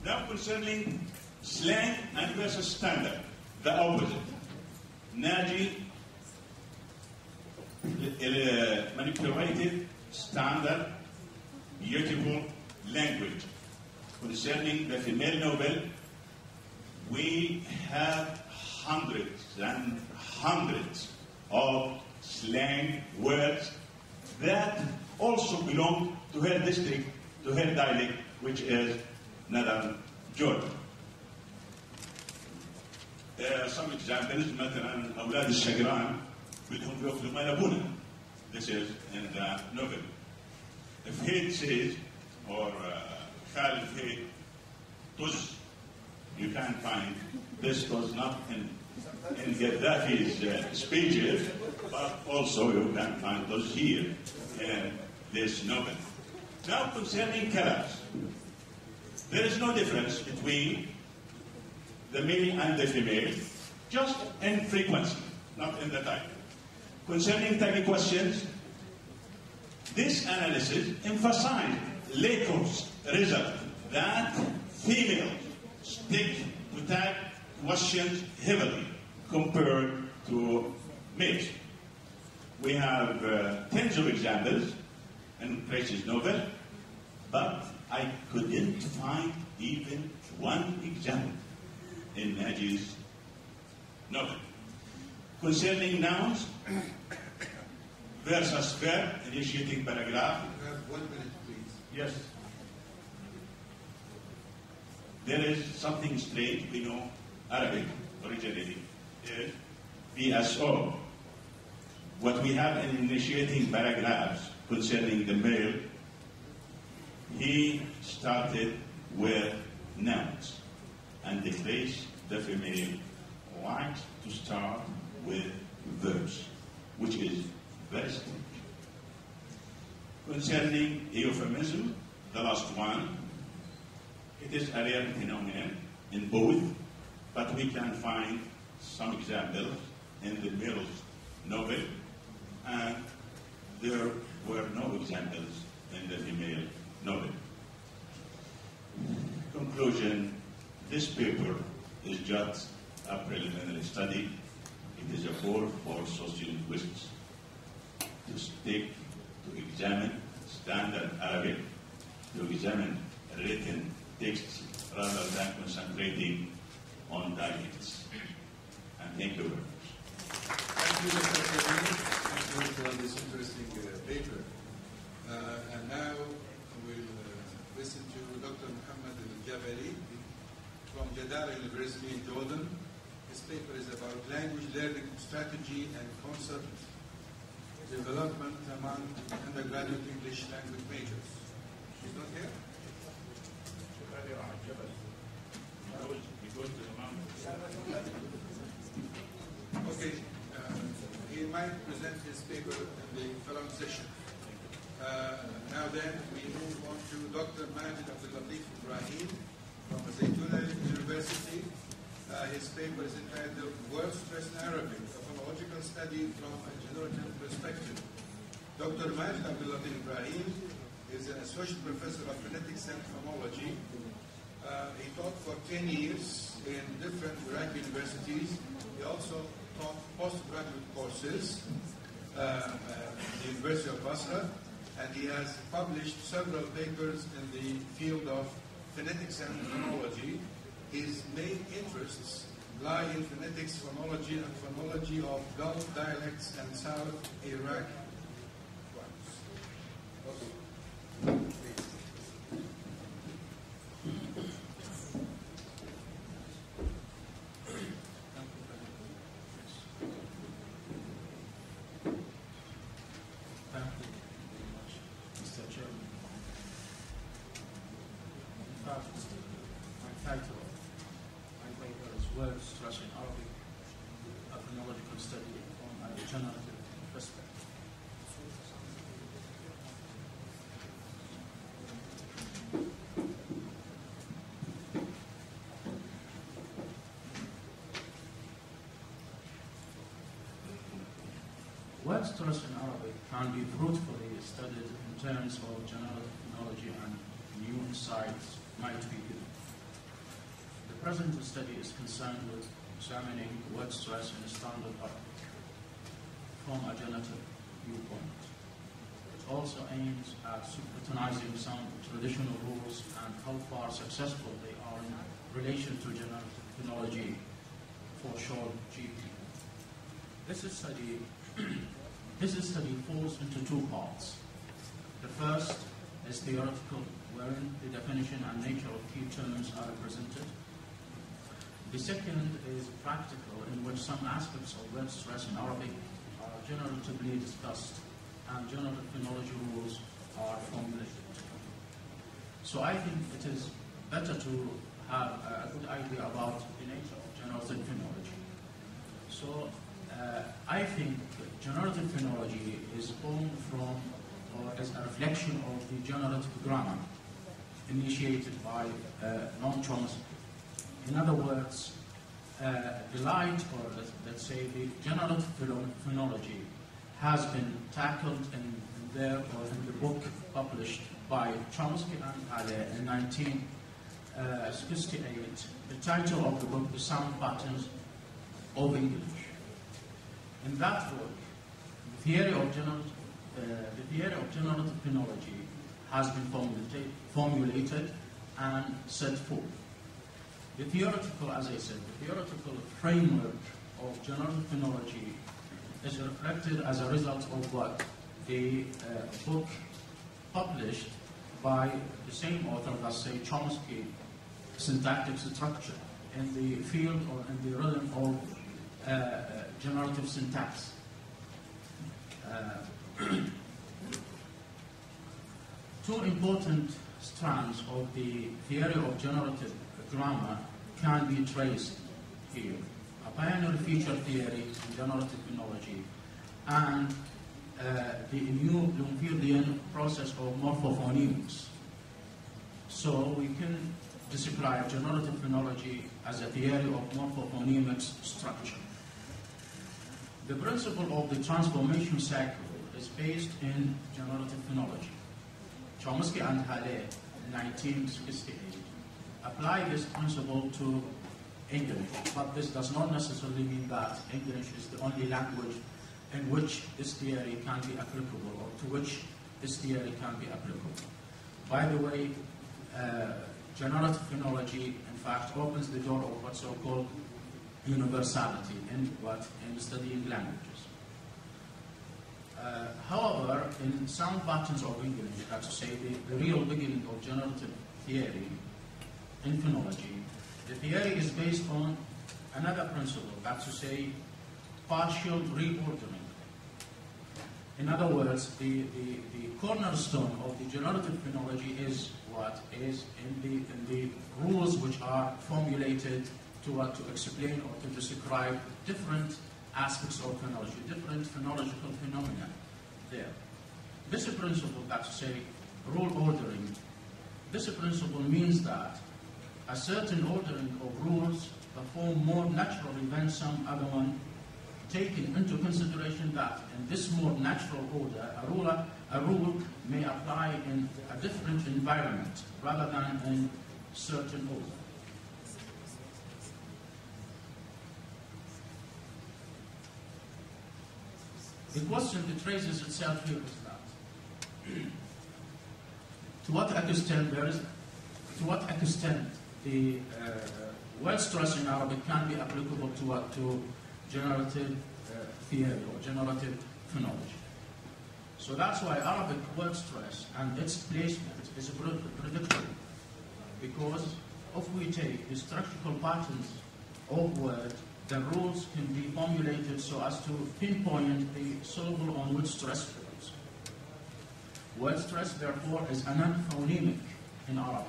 D: Now, concerning slang and versus standard, the opposite. Naji manipulated standard, beautiful language. Concerning the female novel, we have hundreds and hundreds of slang words that also belong to her district, to her dialect, which is Northern Jordan. Some examples, مثلا أولاد الشجران بدهم يأكلوا مال أبونا. This is in the novel. If Hate says, or Khalid Hate, Tuz, you can find this was not in Gaddafi's speeches, but also you can find those here in this novel. Now, concerning colors, there is no difference between the male and the female, just in frequency, not in the type. Concerning tagging questions, this analysis emphasized Lakoff's result that females stick to tag questions heavily compared to males. We have tens of examples in Tracy's novel, but I couldn't find even one example in Naji's novel. Concerning nouns versus verb, initiating paragraph.
A: You have 1 minute, please.
D: Yes. There is something strange, we know Arabic originally is BSO. What we have in initiating paragraphs concerning the male, he started with nouns, and the place, the female, likes to start with verbs, which is very strange. Concerning euphemism, the last one, it is a rare phenomenon in both, but we can find some examples in the male novel, and there were no examples in the female novel. Conclusion, this paper is just a preliminary study. It is a call for sociolinguists to stick, to examine standard Arabic, to examine written texts rather than concentrating on dialects. And thank you very much.
A: Thank you, Dr. Amin. Thank you for this interesting paper. And now we'll listen to Dr. Muhammad al-Jabali from Jadara University in Jordan. His paper is about language learning strategy and concept development among undergraduate English language majors. He's not here? Okay, he might present his paper in the following session. Now then, we move on to Dr. Majid Abdul-Latif Ibrahim from Zaytuna University. His paper is entitled Word Stress in Arabic, a phonological study from a generative perspective. Dr. Majid Abdul-Latif Ibrahim is an associate professor of phonetics and phonology. He taught for 10 years in different Iraqi universities. He also taught postgraduate courses at the University of Basra, and he has published several papers in the field of phonetics and phonology. His main interests lie in phonetics, phonology, and phonology of Gulf dialects and South Iraq.
F: Word stress in Arabic can be fruitfully studied in terms of general phonology, and new insights might be given. The present study is concerned with examining word stress in standard Arabic from a generative viewpoint. It also aims at scrutinizing some traditional rules and how far successful they are in relation to generative phonology, for short GP. This study falls into two parts. The first is theoretical, wherein the definition and nature of key terms are presented. The second is practical, in which some aspects of word stress in Arabic are generatively discussed and generative phonology rules are formulated. So I think it is better to have a good idea about the nature of generative phonology. So I think generative phonology is born from, or is a reflection of the generative grammar initiated by non-Chomsky. In other words, the light, or let's say the generative phonology, has been tackled in there, or in the book published by Chomsky and Alli in 1968. The title of the book, The Sound Patterns of English. In that work, the theory of generative phonology has been formulated and set forth. The theoretical, as I said, the theoretical framework of generative phonology is reflected as a result of what the book published by the same author, let's say Chomsky, syntactic structure, in the field or in the realm of generative syntax. Two important strands of the theory of generative grammar can be traced here. A pioneer feature theory in generative phonology and the new Bloomfieldian process of morphophonemes. So we can describe generative phonology as a theory of morphophonemic structure. The principle of the transformation cycle is based in generative phonology. Chomsky and Halle in 1968 applied this principle to English, but this does not necessarily mean that English is the only language in which this theory can be applicable, or to which this theory can be applicable. By the way, generative phonology, in fact, opens the door of what's so-called universality in studying languages. However, in sound patterns of English, that's to say the real beginning of generative theory in phonology, the theory is based on another principle, that's to say partial reordering. In other words, the cornerstone of the generative phonology is what is in the rules which are formulated to explain or to describe different aspects of phonology, different phonological phenomena there. This principle, that's to say rule ordering, this principle means that a certain ordering of rules perform more naturally than some other one, taking into consideration that in this more natural order, a rule may apply in a different environment rather than in certain order. The question that raises itself here is that to what extent the word stress in Arabic can be applicable to generative theory or generative phonology. So that's why Arabic word stress and its placement is predictable, because if we take the structural patterns of words, the rules can be formulated so as to pinpoint the syllable on which stress falls. Word stress, therefore, is a non-phonemic in Arabic.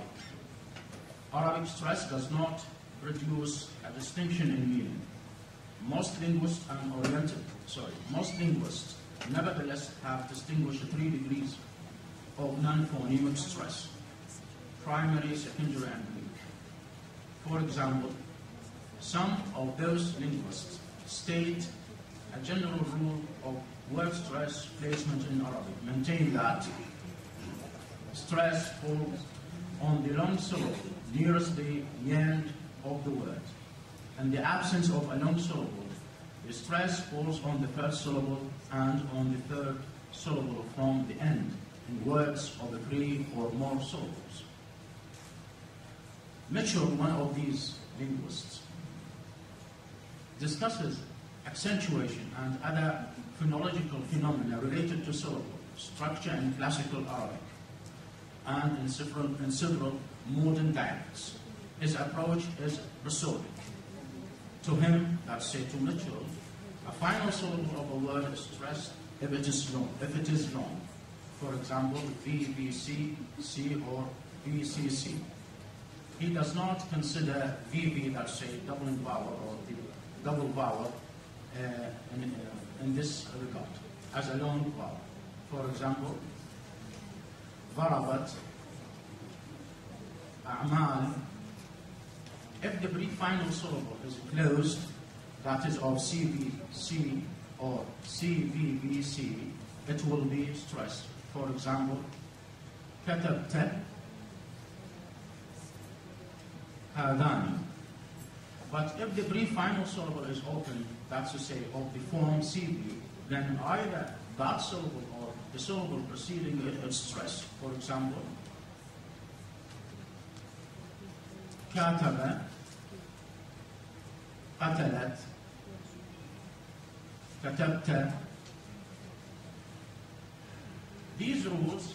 F: Arabic stress does not produce a distinction in meaning. Most linguists nevertheless have distinguished 3 degrees of non-phonemic stress: primary, secondary, and weak. For example, some of those linguists state a general rule of word stress placement in Arabic, maintain that stress falls on the long syllable nearest the end of the word. In the absence of a long syllable, the stress falls on the first syllable and on the third syllable from the end in words of 3 or more syllables. Mitchell, one of these linguists, discusses accentuation and other phonological phenomena related to syllable structure in classical Arabic and in several modern dialects. His approach is rhetoric. To him, let's say to Mitchell, a final syllable of a word is stressed if it is long. For example, VVC, C, or VCC. He does not consider VV, let's say, doubling vowel or the double vowel in this regard as a long vowel. For example, ضربت, أعمال. If the brief final syllable is closed, that is of CVC or CVVC, it will be stressed. For example, كتبت هذان. But if the brief final syllable is open, that's to say of the form CV, then either that syllable or the syllable preceding it is stressed. For example, كتب, قتلت, كتبت. These rules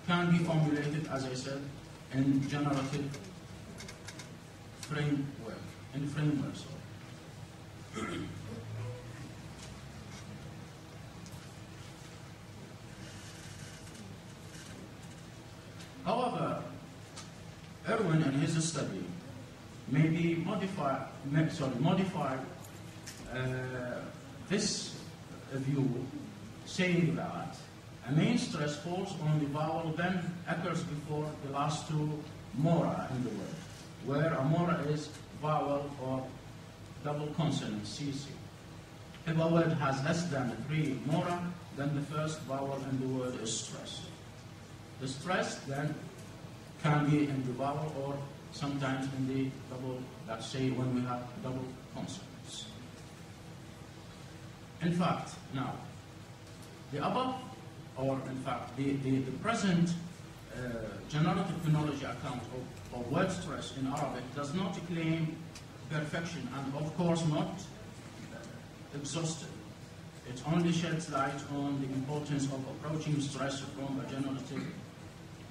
F: can be formulated, as I said, in generative framework, in frameworks. However, Erwin in his study maybe modified this view, saying that a main stress falls on the vowel then occurs before the last 2 mora in the word. where a mora is vowel or double consonant, CC. If a word has less than 3 mora, then the first vowel in the word is stressed. The stress then can be in the vowel or sometimes in the double, let's say when we have double consonants. In fact, now, the above, or in fact, the present generative phonology account of word stress in Arabic does not claim perfection and of course not exhaustive. It only sheds light on the importance of approaching stress from a generative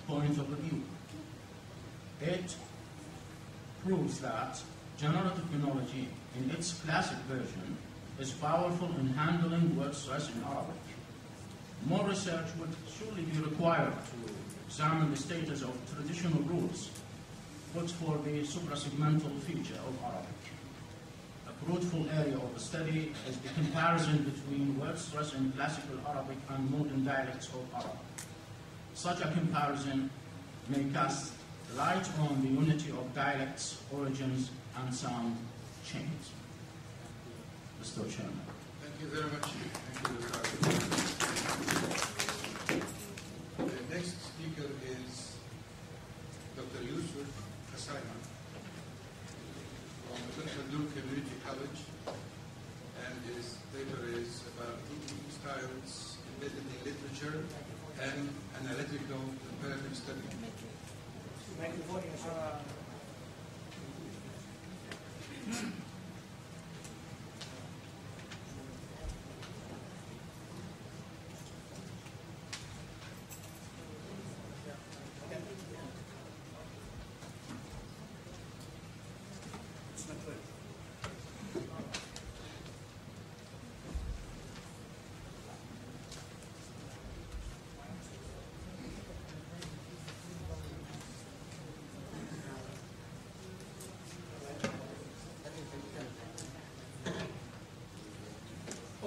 F: point of view. It proves that generative phonology in its classic version is powerful in handling word stress in Arabic. More research would surely be required to examine the status of traditional rules put for the suprasegmental feature of Arabic. A fruitful area of study is the comparison between word stress in classical Arabic and modern dialects of Arabic. Such a comparison may cast light on the unity of dialects, origins, and sound chains. Mr. Chairman.
A: Thank you very much. Thank you, Dr. The next speaker is Dr. Yusuf Hasaiman from Tunduk Community College, and his paper is about teaching styles embedded in literature and analytical comparative study.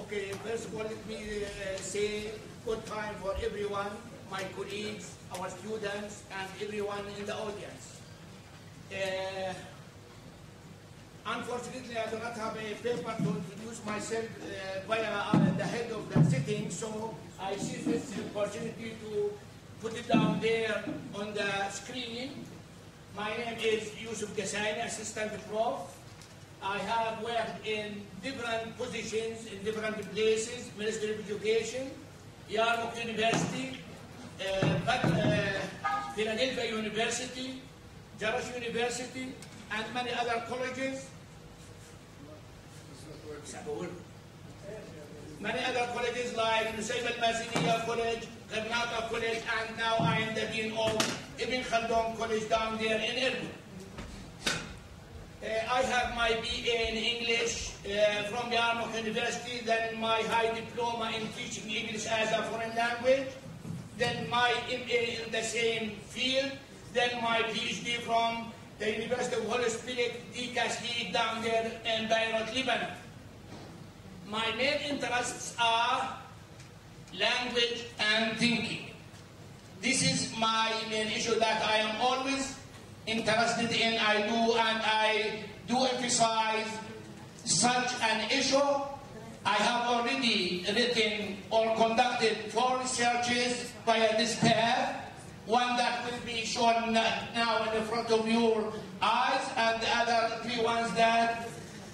G: Okay, first of all, let me say good time for everyone, my colleagues, our students, and everyone in the audience. Unfortunately, I do not have a paper to introduce myself via the head of the sitting, so I seize this opportunity to put it down there on the screen. My name is Yusuf Gassani, Assistant Prof. I have worked in different positions in different places, Ministry of Education, Yarmouk University, Philadelphia University, Jarash University, and many other colleges. Many other colleges like Nusayb al-Maziniya College, Karnataka College, and now I am the Dean of Ibn Khaldun College down there in Erbil. I have my BA in English from Yarmouk University, then my high diploma in teaching English as a foreign language, then my MA in the same field, then my PhD from the University of Holy Spirit, DKSD down there in Beirut, Lebanon. My main interests are language and thinking. This is my main issue that I am always interested in. I do emphasize such an issue. I have already written or conducted 4 researches via this path. One that will be shown now in the front of your eyes, and the other 3 ones that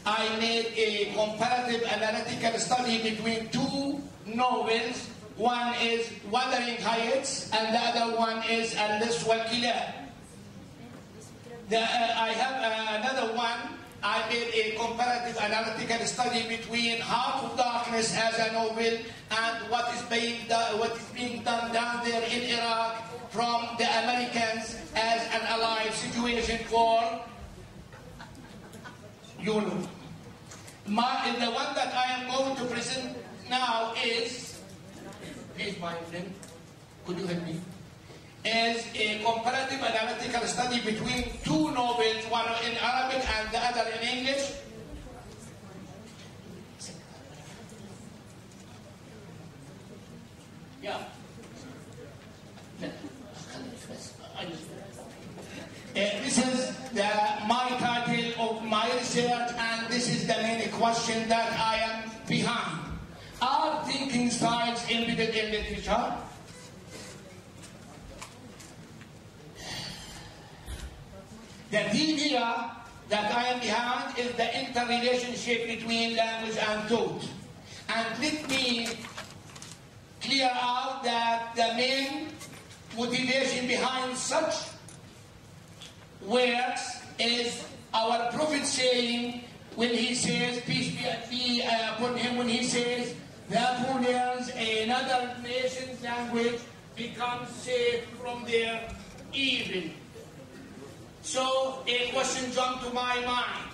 G: I made a comparative analytical study between 2 novels. One is Wuthering Heights, and the other one is Al-Lis wal-Kilab. I have another one. I made a comparative analytical study between Heart of Darkness as a novel and what is being done down there in Iraq from the Americans as an allied situation for Europe. The one that I am going to present now is, please my friend, could you help me? Is a comparative analytical study between 2 novels, one in Arabic and the other in English. Yeah. This is question that I am behind. Are thinking styles embedded in literature? The idea that I am behind is the interrelationship between language and thought. And let me clear out that the main motivation behind such works is our Prophet saying, when he says, peace be upon him, when he says, that who learns another nation's language becomes safe from their evil. So a question jumped to my mind.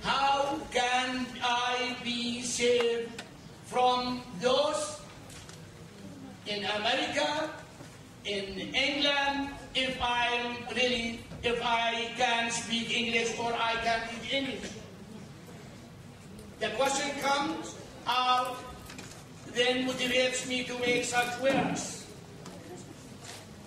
G: How can I be saved from those in America, in England, if I can speak English or I can read English? The question comes out, then motivates me to make such works.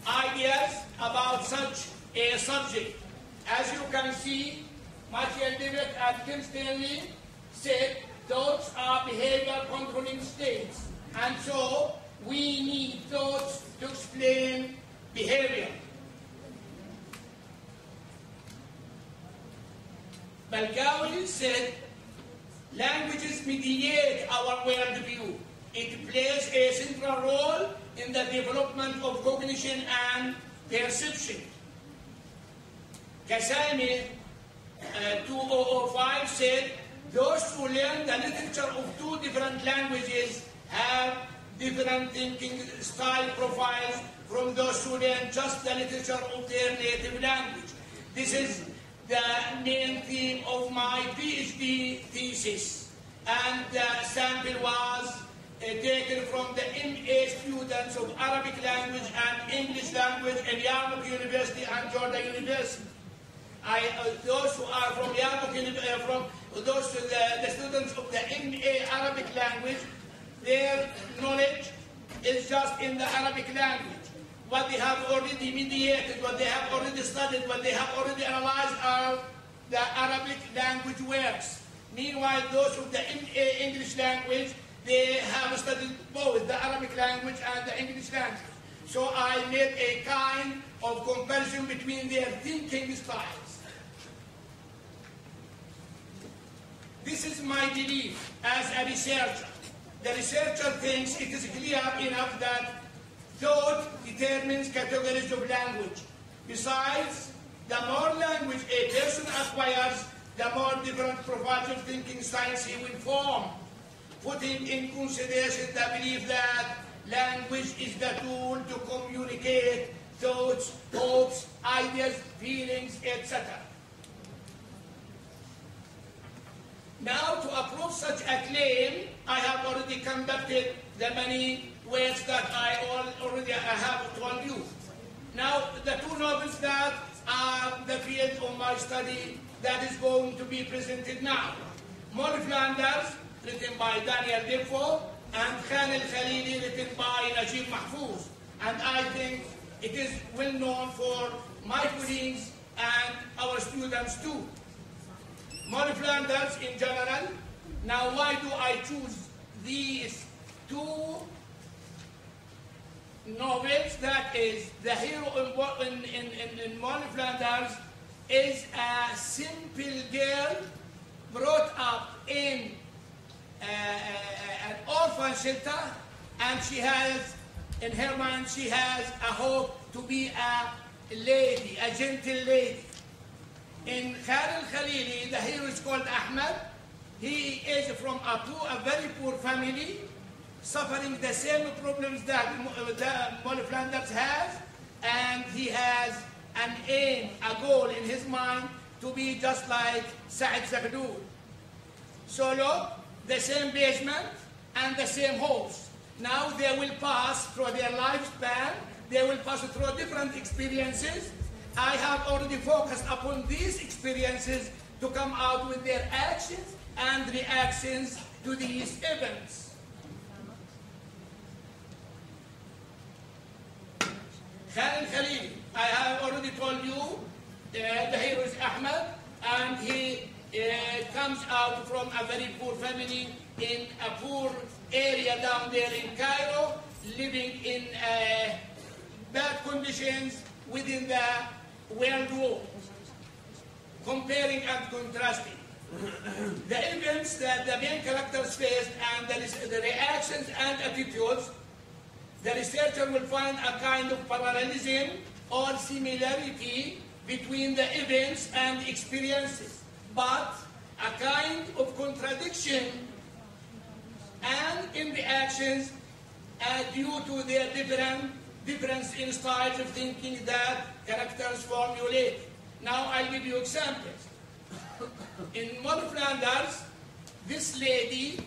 G: Ideas about such a subject. As you can see, Michael David and Tim Stanley said thoughts are behavior controlling states. And so we need thoughts to explain behavior. Balgawi said, languages mediate our worldview. It plays a central role in the development of cognition and perception. Kasami, 2005 said, those who learn the literature of two different languages have different thinking style profiles from those who learn just the literature of their native language. This is the main theme of my PhD thesis. And the sample was taken from the MA students of Arabic language and English language at Yarmouth University and Georgia University. Those who are from Yarmouth, the students of the MA Arabic language, their knowledge is just in the Arabic language. What they have already mediated, what they have already studied, what they have already analyzed are the Arabic language works. Meanwhile, those of the MA English language, they have studied both the Arabic language and the English language. So I made a kind of comparison between their thinking styles. This is my belief as a researcher. The researcher thinks it is clear enough that thought determines categories of language. Besides, the more language a person acquires, the more different profiles of thinking styles he will form, putting in consideration the belief that language is the tool to communicate thoughts, hopes, ideas, feelings, etc. Now, to approve such a claim, I have already conducted the many works that I have told you. Now, the two novels that are the field of my study that is going to be presented now. Molly Flanders, written by Daniel Defoe, and Khan al-Khalili, written by Najib Mahfouz. And I think it is well known for my colleagues and our students too. Molly Flanders in general. Now, why do I choose these two novels? That is, the hero in Molly Flanders is a simple girl brought up in an orphan shelter, and she has, in her mind, she has a hope to be a lady, a gentle lady. In Khan al-Khalili, the hero is called Ahmed. He is from a very poor family, suffering the same problems that Molly Flanders has, and he has an aim, a goal in his mind to be just like Saad Zaghlul. So look, the same basement and the same hopes. Now they will pass through their lifespan, they will pass through different experiences. I have already focused upon these experiences to come out with their actions and reactions to these events. Khan al-Khalili, I have already told you, the hero is Ahmed, and he comes out from a very poor family in a poor area down there in Cairo, living in bad conditions within the world war, comparing and contrasting. The events that the main characters faced and the reactions and attitudes, the researcher will find a kind of parallelism or similarity between the events and experiences, but a kind of contradiction and in reactions due to their difference in styles of thinking that characters formulate. Now I'll give you examples. In Mol Flanders, this lady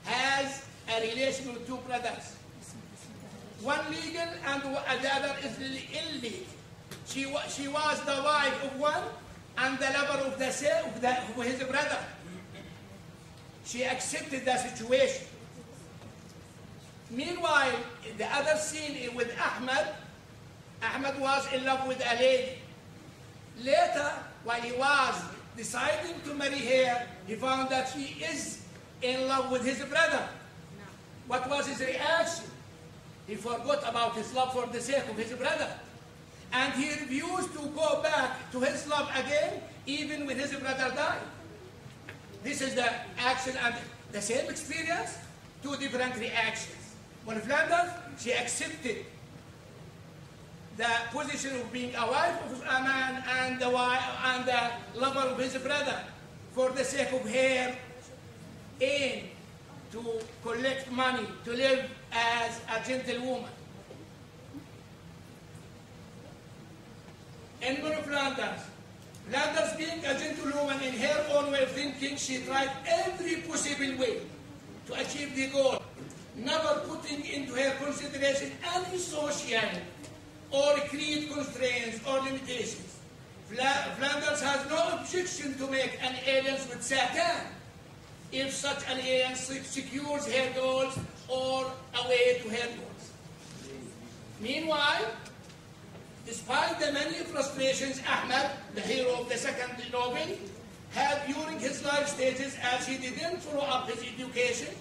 G: has a relation with two brothers. One legal and the other is illegal. She was the wife of one and the lover of his brother. She accepted the situation. Meanwhile, the other scene with Ahmed was in love with a lady. Later, while he was deciding to marry her, he found that she is in love with his brother. What was his reaction? He forgot about his love for the sake of his brother. And he refused to go back to his love again, even when his brother died. This is the action and the same experience, two different reactions. Mol Flanders, she accepted the position of being a wife of a man and the lover of his brother for the sake of her aim to collect money, to live as a gentlewoman. In Mol Flanders, being a gentlewoman in her own way of thinking, she tried every possible way to achieve the goal, never putting into her consideration any social or creed constraints or limitations. Flanders has no objection to make an alliance with Satan if such an alliance secures her goals or a way to her goals. Meanwhile, despite the many frustrations Ahmed, the hero of the second novel, had during his life stages as he didn't follow up his education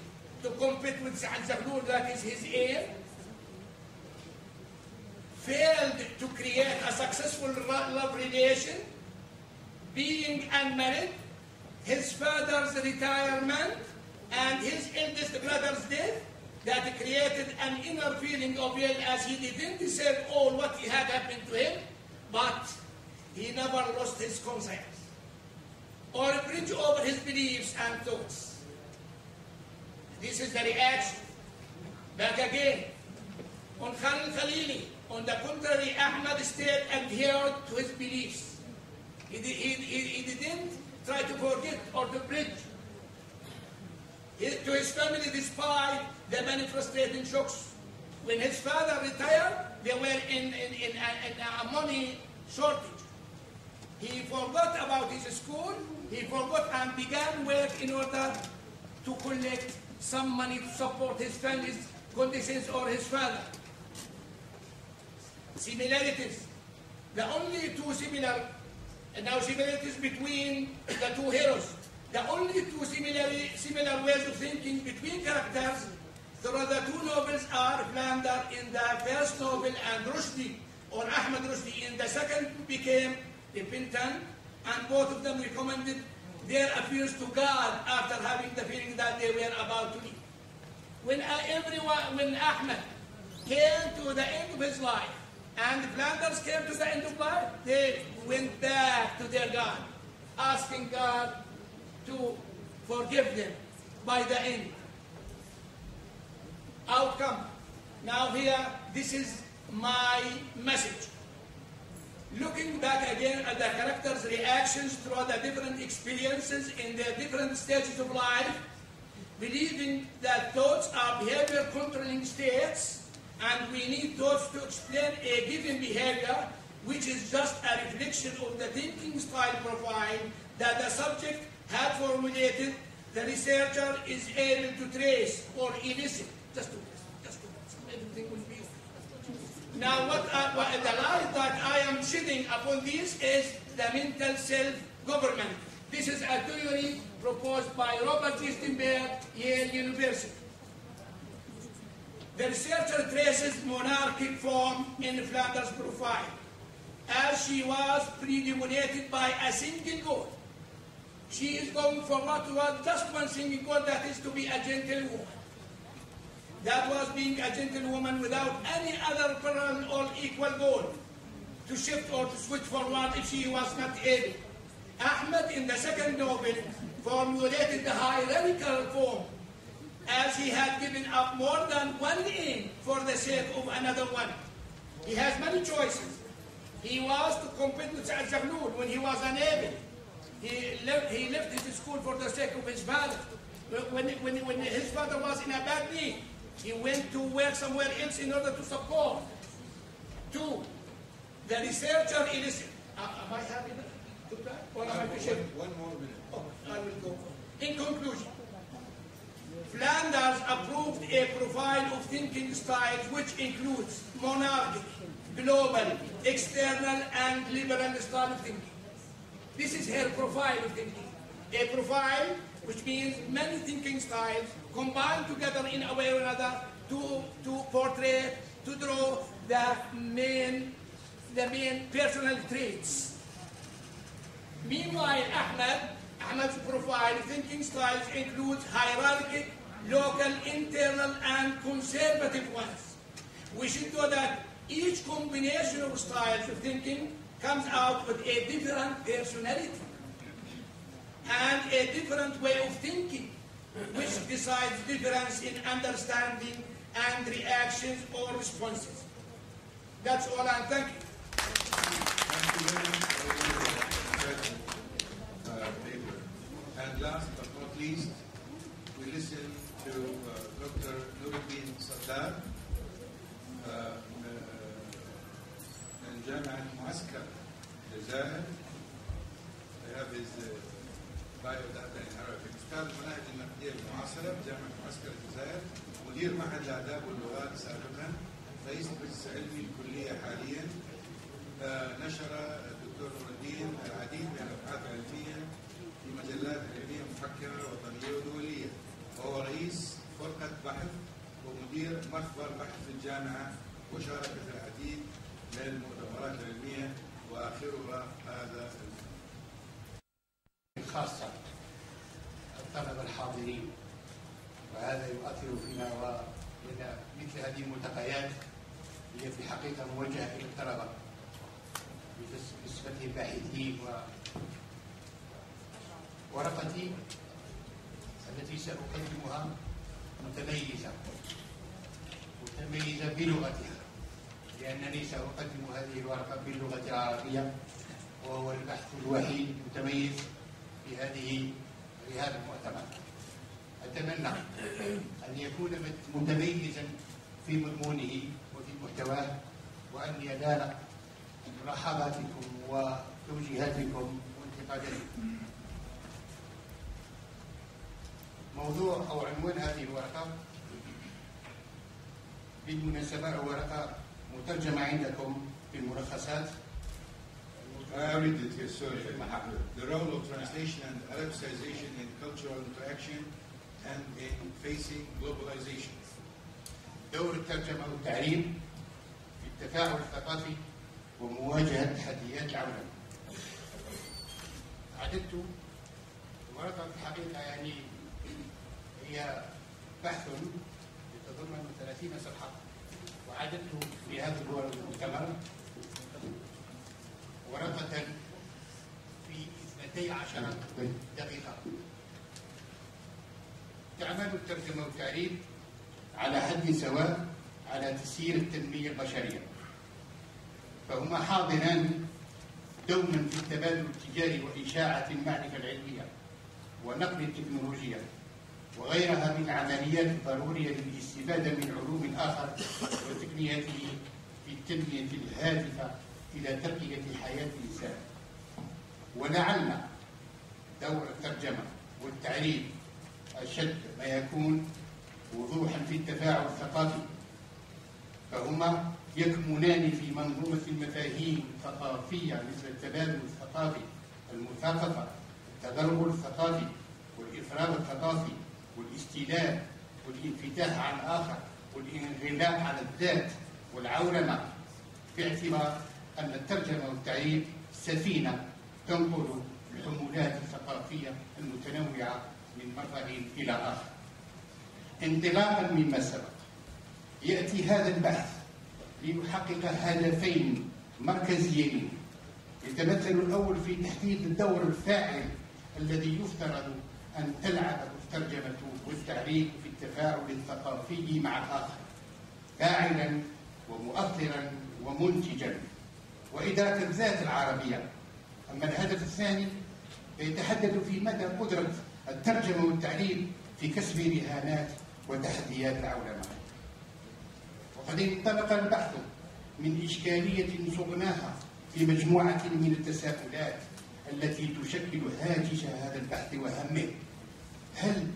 G: to compete with Sa'ad Zaghloul, that is his aim, failed to create a successful love relation, being unmarried, his father's retirement, and his eldest brother's death, that created an inner feeling of guilt as he didn't deserve all what had happened to him, but he never lost his conscience or bridge over his beliefs and thoughts. This is the reaction. Back again, on Khalil Khalili, on the contrary, Ahmed stayed adhered to his beliefs. He didn't try to forget or to bridge to his family despite the many frustrating shocks. When his father retired, they were in a money shortage. He forgot about his school, he forgot and began work in order to collect some money to support his family's conditions or his father. Similarities. The only two similarities between the two heroes. The only two similar ways of thinking between characters through the two novels are Flanders in the first novel and Rushdie, or Ahmed Rushdie in the second, became repentant, and both of them recommended their appeals to God after having the feeling that they were about to leave. When Ahmed came to the end of his life, and Flanders came to the end of life, they went back to their God, asking God to forgive them by the end. Outcome. Now here, this is my message. Looking back again at the characters' reactions through the different experiences in their different stages of life, believing that thoughts are behavior controlling states, and we need thoughts to explain a given behavior, which is just a reflection of the thinking style profile that the subject had formulated, the researcher is able to trace or elicit. Just to everything will be. Now, what the light that I am shedding upon this is the mental self-government This is a theory proposed by Robert Lichtenberg, Yale University. The researcher traces monarchic form in Flanders' profile, as she was predominated by a single goal. She is going forward toward just one single goal, that is to be a gentlewoman. That was being a gentlewoman without any other parallel or equal goal to shift or to switch forward if she was not able. Ahmed, in the second novel, formulated the hierarchical form, as he had given up more than one aim for the sake of another one. He has many choices. He was to compete with Sa'ad Zaghloul when he was unable. He left his school for the sake of his father. When his father was in a bad need, he went to work somewhere else in order to support. 2. The researcher is... Am I having to try? Or am I to share?
A: One more minute.
G: Oh, I will go. In conclusion, Flanders approved a profile of thinking styles which includes monarchic, global, external, and liberal style of thinking. This is her profile of thinking. A profile which means many thinking styles combined together in a way or another to portray, to draw the main personal traits. Meanwhile, Ahmed's profile of thinking styles includes hierarchical, local, internal, and conservative ones. We should know that each combination of styles of thinking comes out with a different personality and a different way of thinking, which decides difference in understanding and reactions or responses. That's all, and thank you.
A: Thank you very much. And last but not least, we listen to Dr. Nuruddin Saddad من جامعة معسكر الجزائر. I have his biodata in Arabic. أستاذ المناهج النقدية المعاصرة بجامعة معسكر الجزائر، مدير معهد الاداب واللغات سابقا، رئيس المجلس العلمي الكلية حاليا. نشر الدكتور نور الدين العديد من الابحاث العلمية في مجلات علمية محكمة وطنية ودولية، وهو رئيس فرقة بحث ومدير مخبر بحث في الجامعة، وشارك في العديد من المؤتمرات العلمية وآخرها هذا
H: خاصة الطلبة الحاضرين، وهذا يؤثر فينا وإن مثل هذه الملتقيات هي في الحقيقة موجهة إلى الطلبة بصفتهم باحثين. ورقتي التي سأقدمها متميزة بلغتها، لأنني سأقدم هذه الورقة باللغة العربية، وهو البحث الوحيد المتميز في هذا المؤتمر. أتمنى أن يكون متميزا في مضمونه وفي محتواه، وأن ينال ملاحظاتكم وتوجيهاتكم وانتقاداتكم. موضوع أو عنوان هذه الورقة بالمناسبة ورقة مترجمة عندكم في الملخصات.
A: I read it here, sorry. The role of translation and Arabicization in cultural interaction and in facing globalization.
H: دور الترجمة والتعليم في التفاعل الثقافي ومواجهة تحديات العالم. عددت ورقة في الحقيقة يعني هي بحث يتضمن 30 صفحة، وعددت في هذا المؤتمر ورقة في 12 دقيقة. تعمل الترجمة والتعليم على حد سواء على تسيير التنمية البشرية، فهما حاضران دوما في التبادل التجاري وإشاعة المعرفة العلمية ونقل التكنولوجيا وغيرها من العمليات الضرورية للاستفادة من علوم الآخر وتقنياته في التنمية الهادفة إلى ترقية حياة الإنسان. ولعل دور الترجمة والتعليم أشد ما يكون وضوحا في التفاعل الثقافي، فهما يكمنان في منظومة المفاهيم الثقافية مثل التبادل الثقافي، المثاقفة، التغلغل الثقافي والإفراغ الثقافي والاستيلاء والانفتاح على الآخر والانغلاق على الذات والعولمة، باعتبار أن الترجمة والتعريب سفينة تنقل الحمولات الثقافية المتنوعة من مصدر إلى آخر. انطلاقا مما سبق، يأتي هذا البحث ليحقق هدفين مركزيين، يتمثل الأول في تحديد الدور الفاعل الذي يفترض أن تلعبه الترجمة والتعريب في التفاعل الثقافي مع الآخر، فاعلا ومؤثرا ومنتجا، وإدراك الذات العربية. أما الهدف الثاني فيتحدث في مدى قدرة الترجمة والتعريب في كسب رهانات وتحديات العولمة. وقد انطلق البحث من إشكالية صغناها في مجموعة من التساؤلات التي تشكل هاجس هذا البحث وهمه. هل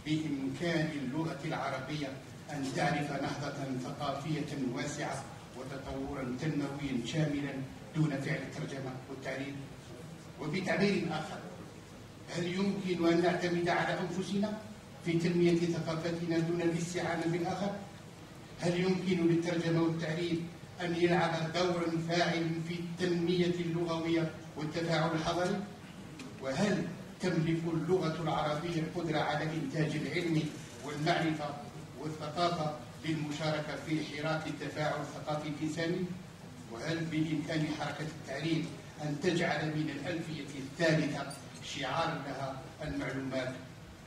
H: بإمكان اللغة العربية أن تعرف نهضة ثقافية واسعة وتطورا تنمويا شاملا دون فعل الترجمة والتعريب؟ وبتعبير آخر، هل يمكن أن نعتمد على أنفسنا في تنمية ثقافتنا دون الاستعانة بالآخر؟ هل يمكن للترجمة والتعريب أن يلعب دورا فاعلا في التنمية اللغوية والتفاعل الحضري؟ وهل تملك اللغة العربية القدرة على إنتاج العلم والمعرفة والثقافة للمشاركة في حراك التفاعل الثقافي الإنساني؟ وهل بإمكان حركة التعريب أن تجعل من الألفية الثالثة شعارا لها المعلومات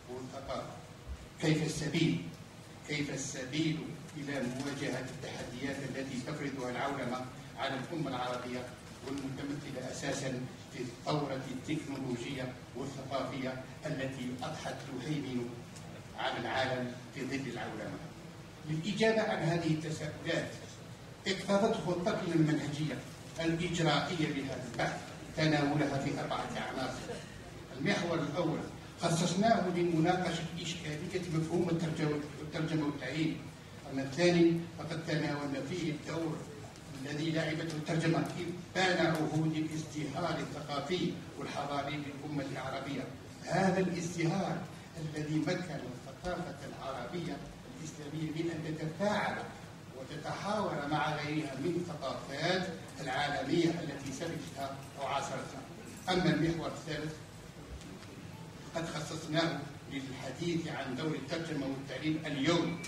H: والثقافة؟ كيف السبيل إلى مواجهة التحديات التي تفرضها العولمة على الأمة العربية والمتمثلة أساسا في الثورة التكنولوجية والثقافية التي أضحت تهيمن على العالم في ظل العولمة؟ للإجابة عن هذه التساؤلات اقتضت خطتنا المنهجية الإجرائية لهذا البحث تناولها في 4 عناصر. المحور الأول خصصناه لمناقشة إشكالية مفهوم الترجمة والتعريب. أما الثاني فقد تناولنا فيه الدور الذي لعبته الترجمة إبان عهود الازدهار الثقافي والحضاري للأمة العربية. هذا الازدهار الذي مكن الثقافة العربية الإسلامية من أن تتفاعل وتتحاور مع غيرها من الثقافات العالمية التي سبقتها أو عاصرتها. أما المحور الثالث قد خصصناه للحديث عن دور الترجمة والتعليم اليوم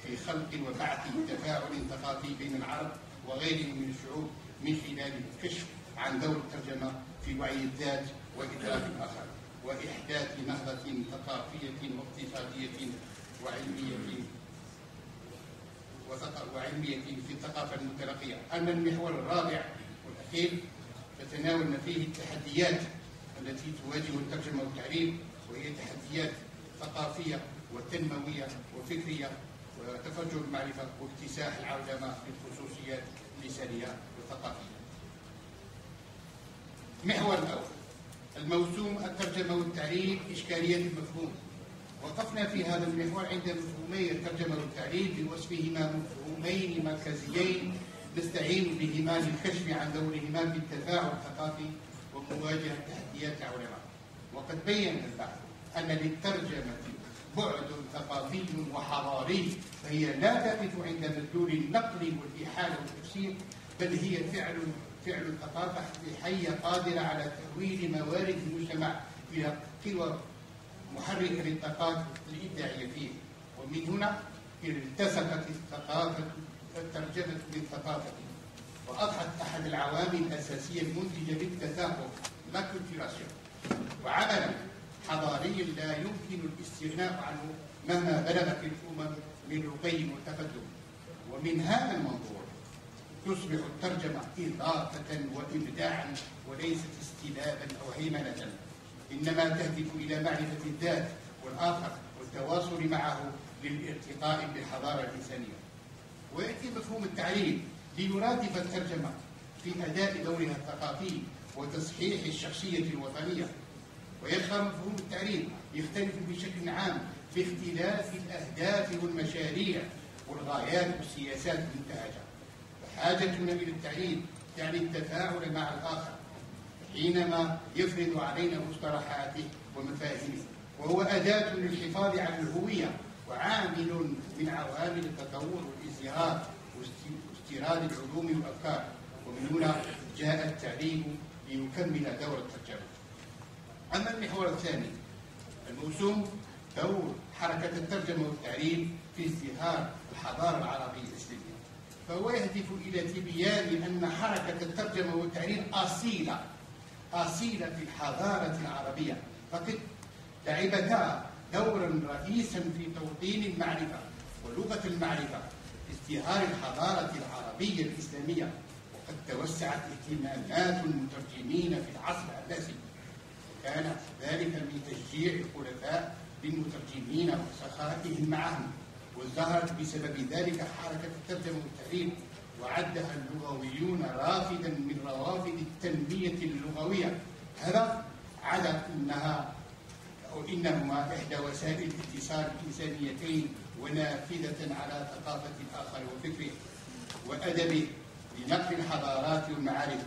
H: في خلق وبعث تفاعل ثقافي بين العرب وغيرهم من الشعوب، من خلال الكشف عن دور الترجمة في وعي الذات وإدراك الآخر وإحداث نهضة ثقافية واقتصادية وعلمية في الثقافة المتلقية. أما المحور الرابع والأخير فتناولنا فيه التحديات التي تواجه الترجمة والتعريب، وهي تحديات ثقافية وتنموية وفكرية وتفجر المعرفة واكتساح العولمة للخصوصيات اللسانية والثقافية. محور الأول الموسوم الترجمة والتعريب إشكالية المفهوم. وقفنا في هذا المحور عند مفهومي الترجمة والتعريب بوصفهما مفهومين مركزيين نستعين بهما للكشف عن دورهما في التفاعل الثقافي ومواجهة تحديات العلماء. وقد بين البحث أن للترجمة بعد ثقافي وحضاري، فهي لا تقف عند مدلول النقل والإحالة والتفسير، بل هي فعل الثقافة حية قادرة على تحويل موارد المجتمع إلى قوى محركة للطاقات الإبداعية فيه. ومن هنا التصقت الترجمة بالثقافة وأضحت أحد العوامل الأساسية المنتجة للتثاقف لاكولتيراسيون، وعملا حضاريا لا يمكن الاستغناء عنه مهما بلغت الأمم من رقي وتقدم. ومن هذا المنظور تصبح الترجمة إضافة وإبداعا وليست استلابا أو هيمنة، إنما تهدف إلى معرفة الذات والآخر والتواصل معه للارتقاء بالحضارة الإنسانية. ويأتي مفهوم التعليم ليرادف الترجمة في أداء دورها الثقافي وتصحيح الشخصية الوطنية. ويظهر مفهوم التعليم يختلف بشكل عام باختلاف الأهداف والمشاريع والغايات والسياسات المنتهجة. فحاجتنا إلى التعليم يعني التفاعل مع الآخر، حينما يفرض علينا مصطلحاته ومفاهيمه، وهو أداة للحفاظ على الهوية وعامل من عوامل التطور والازدهار واستيراد العلوم والأفكار. ومن هنا جاء التعليم ليكمل دور الترجمة. أما المحور الثاني الموسوم دور حركة الترجمة والتعليم في ازدهار الحضارة العربية الإسلامية، فهو يهدف إلى تبيان أن حركة الترجمة والتعليم أصيلة في الحضارة العربية، فقد لعبتا دورا رئيسا في توطين المعرفة ولغة المعرفة في ازدهار الحضارة العربية الإسلامية. وقد توسعت اهتمامات المترجمين في العصر العباسي، كان ذلك من تشجيع الخلفاء للمترجمين وسخائهم معهم، وازدهرت بسبب ذلك حركة الترجمة والتعليم، وعدها اللغويون رافدا من روافد التنمية اللغوية. هذا على إنهما إحدى وسائل الاتصال الإنسانيتين ونافذة على ثقافة الآخر وفكره وأدبه لنقل الحضارات والمعارف.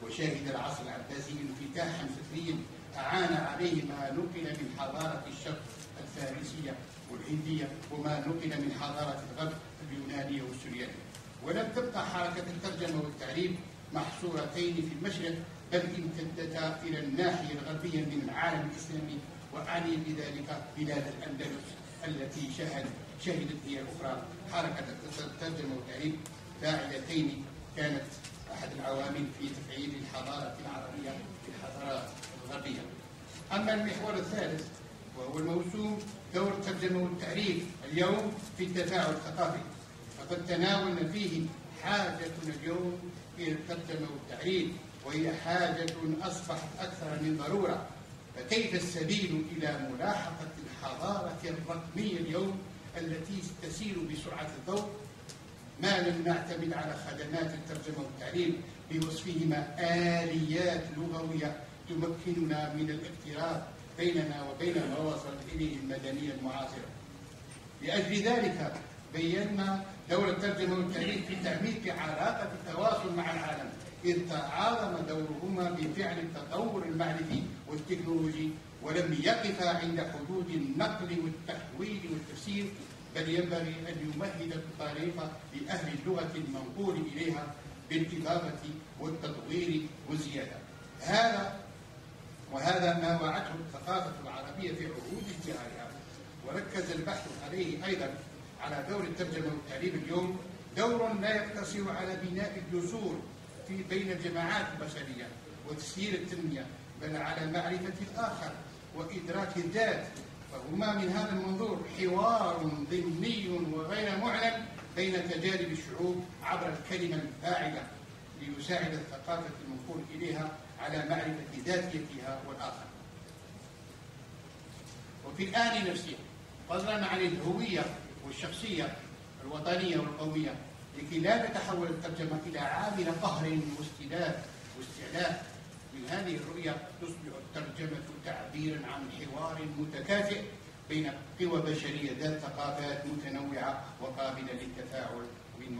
H: وشاهد العصر العباسي انفتاحا فكريا أعان عليه ما نقل من حضارة الشرق الفارسية والهندية وما نقل من حضارة الغرب اليونانية والسريانية. ولم تبقى حركة الترجمة والتعليم محصورتين في المشرق، بل امتدتا إلى الناحية الغربية من العالم الإسلامي، وأعني بذلك بلاد الأندلس التي شهدت هي الأخرى حركة الترجمة والتعليم فاعلتين كانت أحد العوامل في تفعيل الحضارة العربية في الحضارات الغربية. أما المحور الثالث وهو الموسوم دور الترجمة والتعريف اليوم في التفاعل الثقافي، فقد تناولنا فيه حاجتنا اليوم إلى الترجمة والتعريف، وهي حاجة أصبحت أكثر من ضرورة. فكيف السبيل إلى ملاحقة الحضارة الرقمية اليوم التي تسير بسرعة الضوء ما لم نعتمد على خدمات الترجمة والتعليم بوصفهما آليات لغوية تمكننا من الاقتراب بيننا وبين ما وصلت إليه المدنية المعاصرة. لأجل ذلك بينا دور الترجمة والتعليم في تعميق علاقة التواصل مع العالم، إذ تعاظم دورهما بفعل التطور المعرفي والتكنولوجي، ولم يقفا عند حدود النقل والتحويل والتفسير، بل ينبغي أن يمهد الطريق لأهل اللغة المنقول إليها بالإضافة والتطوير والزيادة. وهذا ما وعته الثقافة العربية في عهود ازدهارها، وركز البحث عليه أيضا على دور الترجمة والتعليم اليوم، دور لا يقتصر على بناء الجسور بين الجماعات البشرية وتسيير التنمية، بل على معرفة الآخر وإدراك الذات. فهما من هذا المنظور حوار ضمني وغير معلن بين تجارب الشعوب عبر الكلمة الفاعلة، ليساعد الثقافة المنقول إليها على معرفة ذاتيتها والآخر. وفي الآن نفسه فضلا عن الهوية والشخصية الوطنية والقومية، لكي لا تتحول الترجمة إلى عامل قهر واستعلاء. من هذه الرؤية تصبح الترجمة تعبيرا عن حوار متكافئ بين قوى بشرية ذات ثقافات متنوعة وقابلة للتفاعل من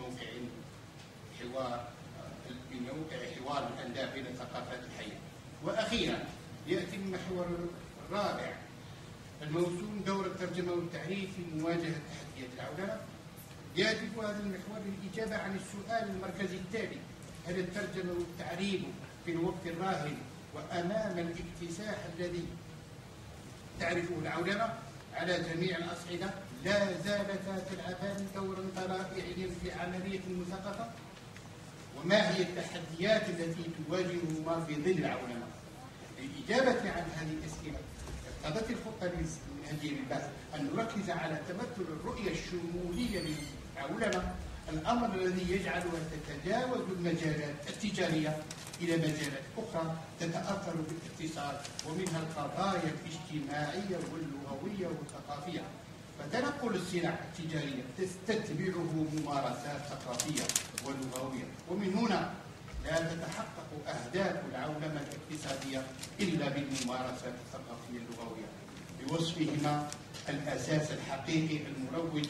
H: موقع حوار الأنداب بين الثقافات الحية. وأخيرا يأتي المحور الرابع الموسوم دور الترجمة والتعريف في مواجهة تحديات العولمة. يهدف هذا المحور للإجابة عن السؤال المركزي التالي: هل الترجمة والتعريف في الوقت الراهن وأمام الاكتساح الذي تعرفه العولمة على جميع الأصعدة لا زالتا تلعبان دورا طلائعيا في عملية المثقفة؟ وما هي التحديات التي تواجههما في ظل العولمة؟ للإجابة عن هذه الأسئلة اقتضت الخطة المنهجية للبحث أن نركز على تمثل الرؤية الشمولية للعولمة، الأمر الذي يجعلها تتجاوز المجالات التجارية إلى مجالات أخرى تتأثر بالاتصال، ومنها القضايا الاجتماعية واللغوية والثقافية. فتنقل السلع التجارية تستتبعه ممارسات ثقافية ولغوية، ومن هنا لا تتحقق أهداف العولمة الاقتصادية إلا بالممارسات الثقافية اللغوية بوصفهما الأساس الحقيقي المروج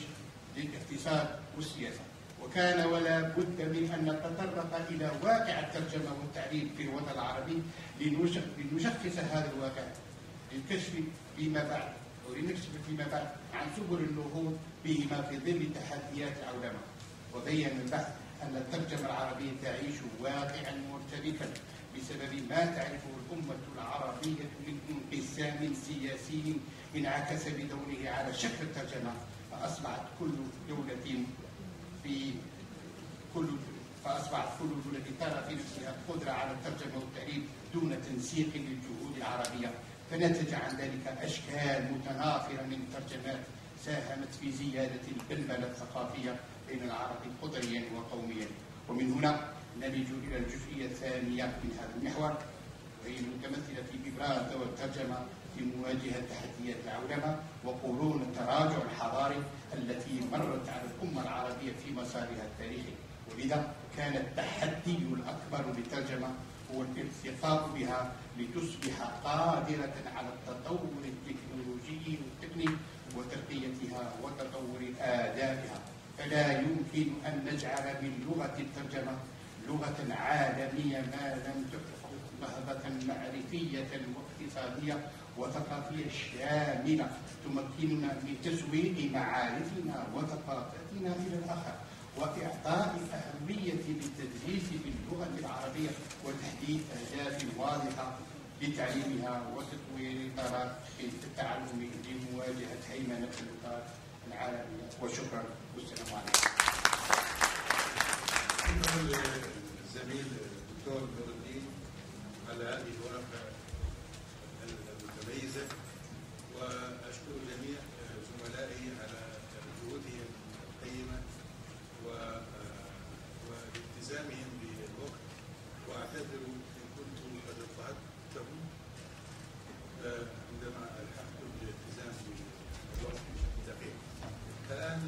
H: للاقتصاد والسياسة. وكان ولا بد من أن نتطرق إلى واقع الترجمة والتعليم في الوطن العربي لنشخص هذا الواقع للكشف فيما بعد ولنكشف فيما بعد عن سبل النهوض بهما في ظل تحديات العولمة. وبين البحث أن الترجمة العربية تعيش واقعا مرتبكا بسبب ما تعرفه الأمة العربية من انقسام سياسي انعكس بدوره على شكل الترجمة، فأصبحت كل دولة ترى في نفسها قدرة على الترجمة والتعليم دون تنسيق للجهود العربية، فنتج عن ذلك أشكال متناثرة من الترجمات ساهمت في زيادة البلبلة الثقافية بين العرب قطريا وقوميا. ومن هنا نلج إلى الجزئية الثانية من هذا المحور، وهي المتمثلة في إبراز دور الترجمة في مواجهة تحديات العولمة وقرون التراجع الحضاري التي مرت على الأمة العربية في مسارها التاريخي. ولذا كان التحدي الأكبر بالترجمة هو الارتقاء بها لتصبح قادرة على التطور التكنولوجي والتقني وترقيتها وتطور آدابها. فلا يمكن أن نجعل من لغة الترجمة لغة عالمية ما لم تحقق نهضة معرفية واقتصادية وثقافية شاملة تمكننا من تسويق معارفنا وثقافتنا إلى الآخر، وإعطاء أهمية للتدريس باللغة العربية وتحديد أهداف واضحة لتعليمها وتطوير طرق التعلم لمواجهة هيمنة اللغات العالمية. وشكرا والسلام عليكم.
A: شكرا للزميل الدكتور نور الدين على هذه الورقة المتميزة، وأشكر جميع زملائي على جهودهم القيمة والتزامهم بالوقت، وأعتذر إن كنت قد اضطهدتهم عندما ألحقت بالالتزام بالوقت بشكل دقيق. الآن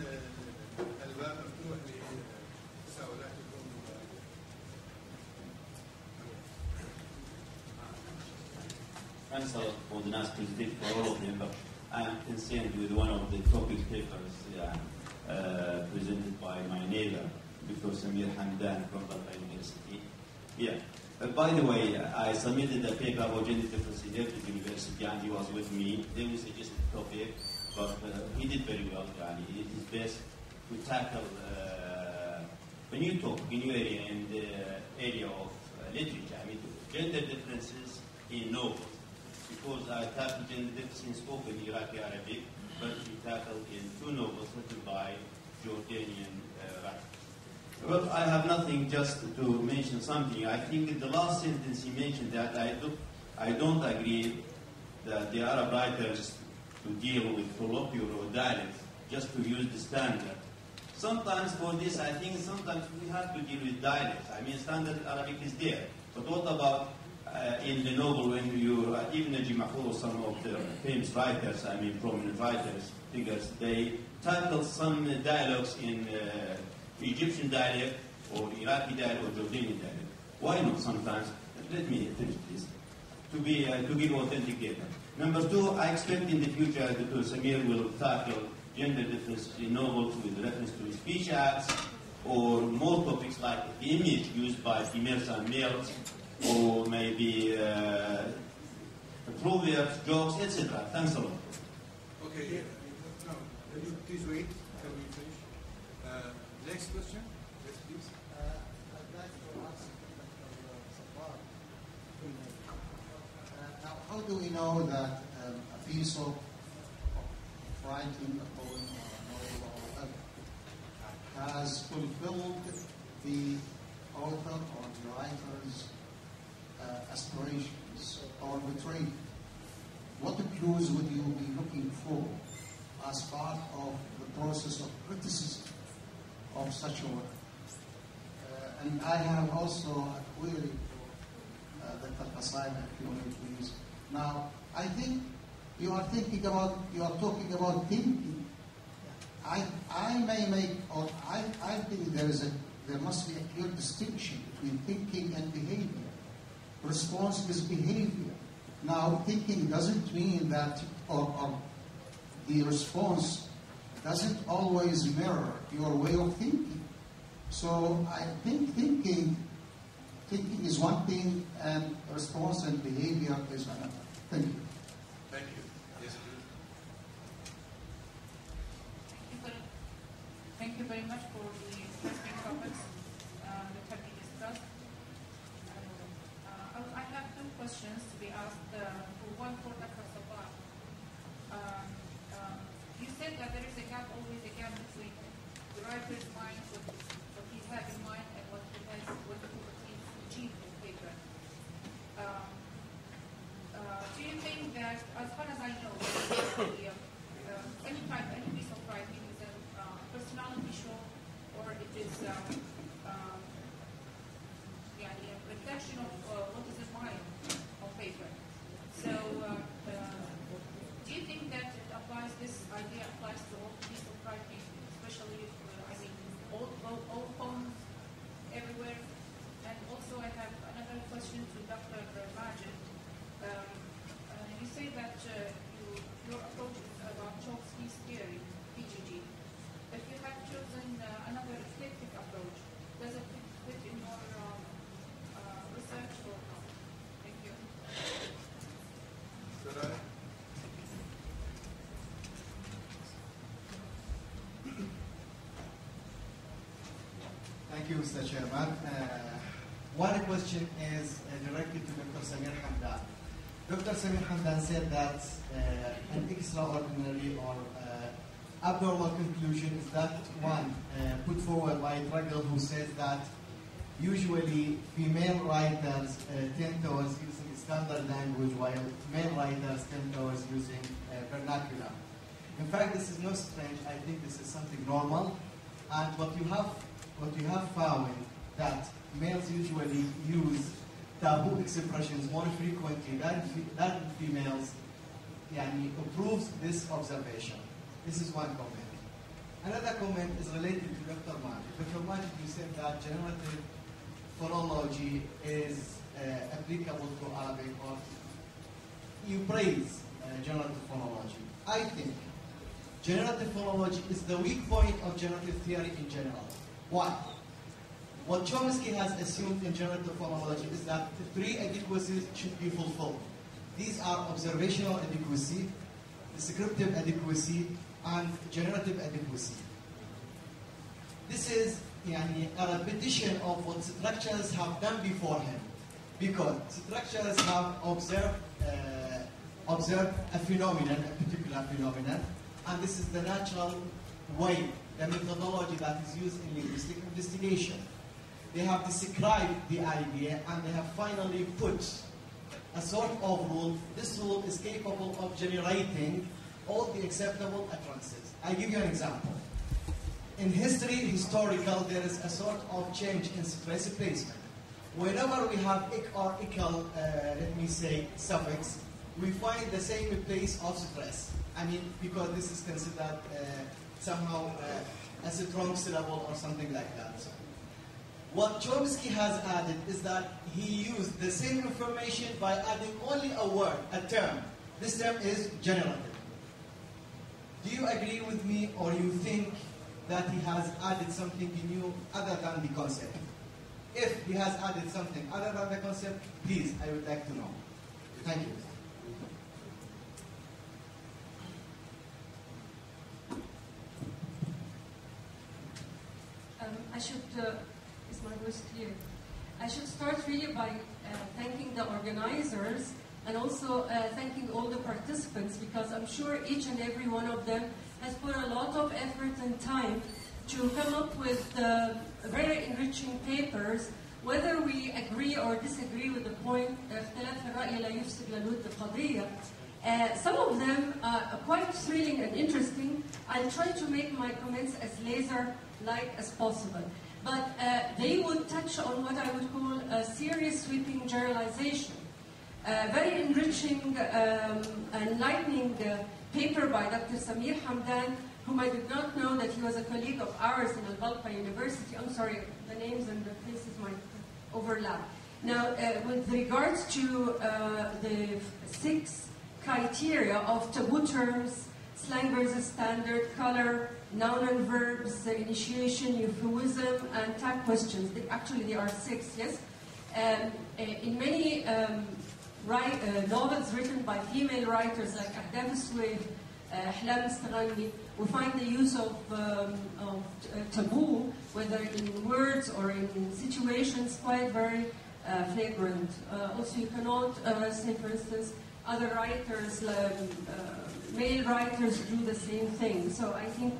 A: الباب مفتوح لتساؤلاتكم.
I: Thanks a lot for the nice presentation for all of them, but I'm concerned with one of the topic papers presented by my neighbor, Dr. Samir Hamdan from Barclays University. Yeah. By the way, I submitted a paper about gender difference in the university, and he was with me. They will suggest the topic, but he did very well. It is best to tackle a new topic, a new area in the area of literature. I mean, gender differences in novels. Because I tackled gender differences in spoken Iraqi Arabic, but we tackled in two novels written by Jordanian writers. But I have nothing, just to mention something. I think in the last sentence he mentioned that I don't agree that the Arab writers to deal with colloquial or dialects just to use the standard. Sometimes for this, I think sometimes we have to deal with dialects. I mean, standard Arabic is there. But what about in the novel when you, even Najib Mahfouz, some of the famous writers, I mean prominent writers, figures, they tackle some dialogues in Egyptian dialect or Iraqi dialect or Jordanian dialect. Why not sometimes? Let me finish this. To give authentic data. Number two, I expect in the future that Samir will tackle gender differences in novels with reference to speech acts or more topics like the image used by females and males, or maybe proverbs, jokes, etc. Thanks a lot.
A: Okay. No, please wait. Can we finish? Next question. Yes, please.
J: I'd like to ask Dr. Safar. Now, how do we know that a piece of writing, a poem, or a novel, or whatever, has fulfilled the author or the writer's aspirations or betrayed? What clues would you be looking for as part of the process of criticism of such a work? And I have also a query for Dr. Qassaim, if you may please. Now, I think you are talking about thinking. I may make, or I think there must be a clear distinction between thinking and behavior. Response is behavior. Now, thinking doesn't mean that, or the response doesn't always mirror your way of thinking. So I think thinking is one thing, and response and behavior is another. Thank you.
A: Thank you. Yes, please.
K: Thank you very much for the interesting topics that have been discussed. I have two questions to be asked. One for Dr. Sabah. You said that there is always a gap between the writer's mind, what he has in mind, and what he's achieved in paper. Do you think that, as far as I know, any piece of writing is a personality show, or it is a reflection of what is in mind on paper? So, do you think that this idea applies to all pieces of writing, especially, all poems everywhere? And also, I have another question to Dr. Majid. You say that your approach is about Chomsky's theory, PGG. If you have chosen another reflective approach, does it fit in your research or not? Thank you.
A: Could I?
L: Thank you, Mr. Chairman. One question is directed to Dr. Samir Hamdan. Dr. Samir Hamdan said that an extraordinary or abnormal conclusion is that one put forward by Truggle, who says that usually female writers tend towards using standard language while male writers tend towards using vernacular. In fact, this is not strange. I think this is something normal. And what you have found that males usually use taboo expressions more frequently than females, proves this observation. This is one comment. Another comment is related to Dr. Majid. Dr. Majid, you said that generative phonology is applicable to Arabic, or you praise generative phonology. I think generative phonology is the weak point of generative theory in general. Why? What Chomsky has assumed in generative phonology is that the three adequacies should be fulfilled. These are observational adequacy, descriptive adequacy, and generative adequacy. This is a repetition of what structures have done before him, because structures have observed a phenomenon, a particular phenomenon, and this is the natural way, the methodology that is used in linguistic investigation. They have described the idea, and they have finally put a sort of rule. This rule is capable of generating all the acceptable utterances. I give you an example. In historical, there is a sort of change in stress placement. Whenever we have ik or ical, suffix, we find the same place of stress. Because this is considered somehow a strong syllable or something like that. What Chomsky has added is that he used the same information by adding only a word, a term. This term is generative. Do you agree with me, or you think that he has added something new other than the concept? If he has added something other than the concept, please, I would like to know. Thank you.
M: Is my voice clear? I should start really by thanking the organizers, and also thanking all the participants, because I'm sure each and every one of them has put a lot of effort and time to come up with very enriching papers. Whether we agree or disagree with the point, اختلاف الرأي لا يفسد للود قضية. Some of them are quite thrilling and interesting. I'll try to make my comments as laser-like as possible. But they would touch on what I would call a serious sweeping generalization. Very enriching, enlightening paper by Dr. Samir Hamdan, whom I did not know that he was a colleague of ours in Al-Balqa University. I'm sorry, the names and the places might overlap. Now, with regards to the 6 criteria of taboo terms, slang versus standard, color, noun and verbs, initiation, euphuism, and tag questions. Actually, there are 6, yes? In many novels written by female writers like أداب السويد, أحلام استغني, we find the use of taboo, whether in words or in situations, quite very flagrant. Also, you cannot say, for instance, other writers, male writers do the same thing. So I think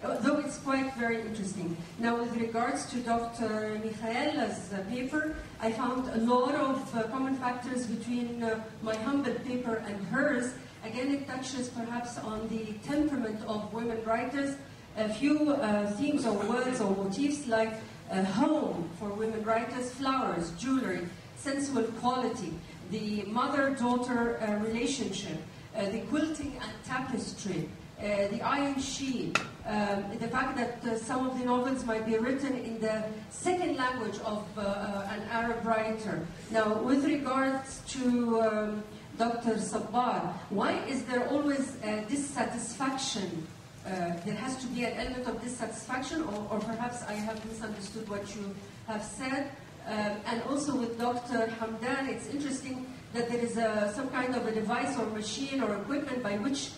M: though it's quite very interesting. Now, with regards to Dr. Michaela's paper, I found a lot of common factors between my humble paper and hers. Again, it touches perhaps on the temperament of women writers. A few themes or words or motifs like home for women writers, flowers, jewelry, sensual quality, the mother-daughter relationship, the quilting and tapestry, the iron sheet, the fact that some of the novels might be written in the second language of an Arab writer. Now, with regards to Dr. Sabbar, why is there always dissatisfaction? There has to be an element of dissatisfaction, or perhaps I have misunderstood what you have said. And also with Dr. Hamdan, it's interesting that there is some kind of a device or machine or equipment by which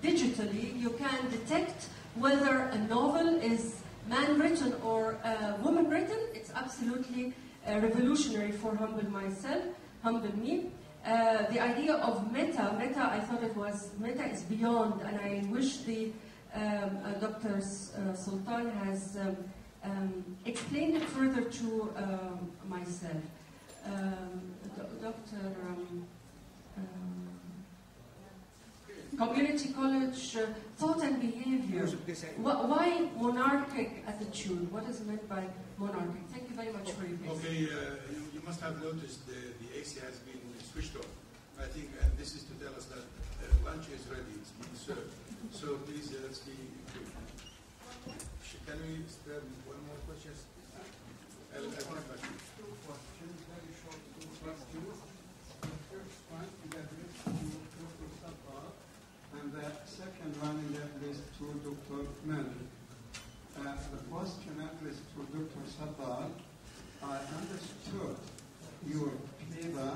M: digitally you can detect whether a novel is man-written or woman-written. It's absolutely revolutionary for humble me. The idea of meta, I thought it was, meta is beyond, and I wish the Dr. Sultan has explained it further to myself. Community college, thought and behavior. Why monarchic attitude? What is meant by monarchic? Thank you very much for your patience.
A: Okay, you must have noticed the AC has been switched off. I think, and this is to tell us that lunch is ready, it's being served. So please, let's be quick. Can we spare one more question? I'll come back.
J: 2 questions, very short 2 questions. The first one is addressed to Dr. Sabbar, and the second one is addressed to Dr. Amin. The question addressed to Dr. Sabbar, I understood your paper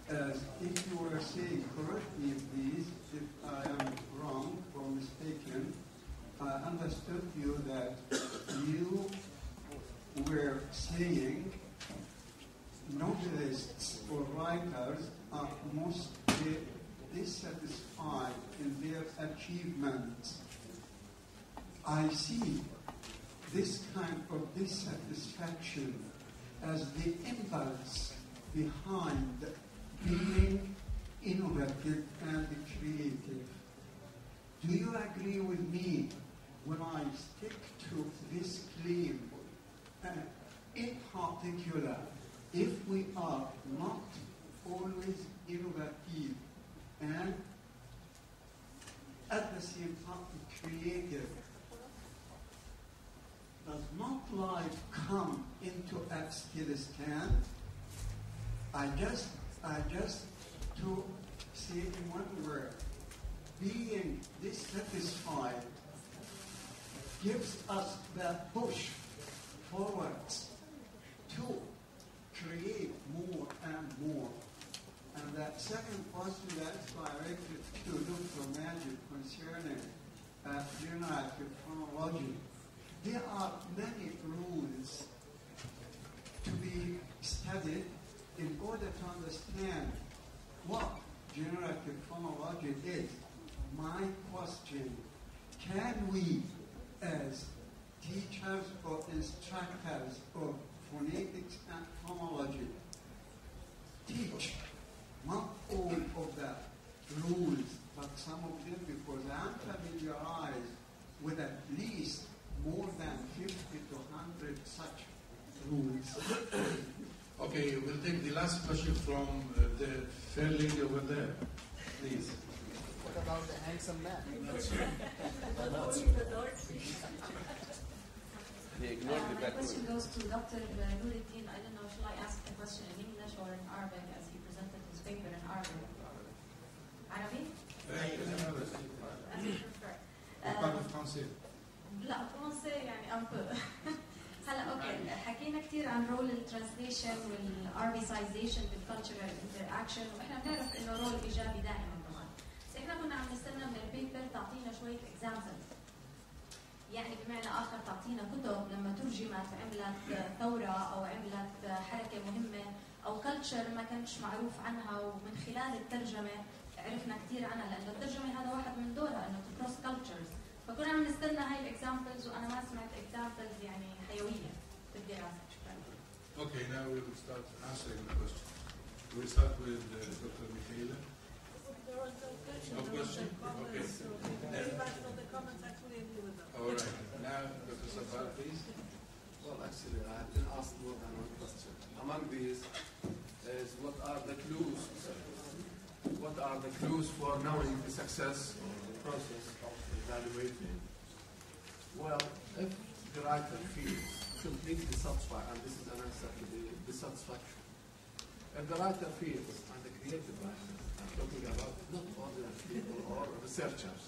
J: as if you were saying, correct me please if I am wrong or mistaken, I understood you that you were saying novelists or writers are mostly dissatisfied in their achievements. I see this kind of dissatisfaction as the impulse behind being innovative and creative. Do you agree with me when I stick to this claim? In particular, if we are not always innovative and at the same time creative, does not life come into a still stand? I just to say in one word, being dissatisfied gives us that push forwards to create more and more. And that second question that's directed to Dr. Majid concerning generative phonology. There are many rules to be studied in order to understand what generative phonology is. My question, can we as teachers or instructors of phonetics and phonology teach not all of the rules, but some of them, because I'm familiarized with at least more than 50 to 100 such rules.
A: Okay, we'll take the last question from the fair lady over there, please.
E: What about the handsome man?
N: My question goes to Dr. Nuruddin. I don't know, shall I ask the question in English or in Arabic as he presented his paper in Arabic? Arabic?
A: parle français.
N: لا فرنسي يعني un peu. هلا اوكي حكينا كثير عن رول الترانسليشن والاربيسايزيشن بالكالتشرال انتراكشن، واحنا بنعرف انه رول ايجابي دائما طبعا. بس احنا كنا عم نستنى من البيبر تعطينا شويه اكزامبلز، يعني بمعنى اخر تعطينا كتب لما ترجمت عملت ثوره او عملت حركه مهمه او كلتشر ما كانش معروف عنها، ومن خلال الترجمه عرفنا كثير عنها، لانه الترجمه هذا واحد من دورها انه تكروس كلتشرز. فكنا عم نستنى هاي الاكزامبلز، وانا ما سمعت اكزامبلز يعني حيويه في الدراسه. شكرا.
A: Okay, now we will start answering the question. We will start with Dr. Michaela.
B: There was no question.
A: No question? Okay.
B: Everybody on the comments actually agree with them.
A: All right. Now, Dr. Sabah, please.
C: Well, actually, I have been asked more than one question. Among these is what are the clues? What are the clues for knowing the success of the process of evaluating? Well, if the writer feels completely satisfied, and this is an answer to the dissatisfaction, if the writer feels, and the creative writer, I'm talking about not ordinary people or researchers,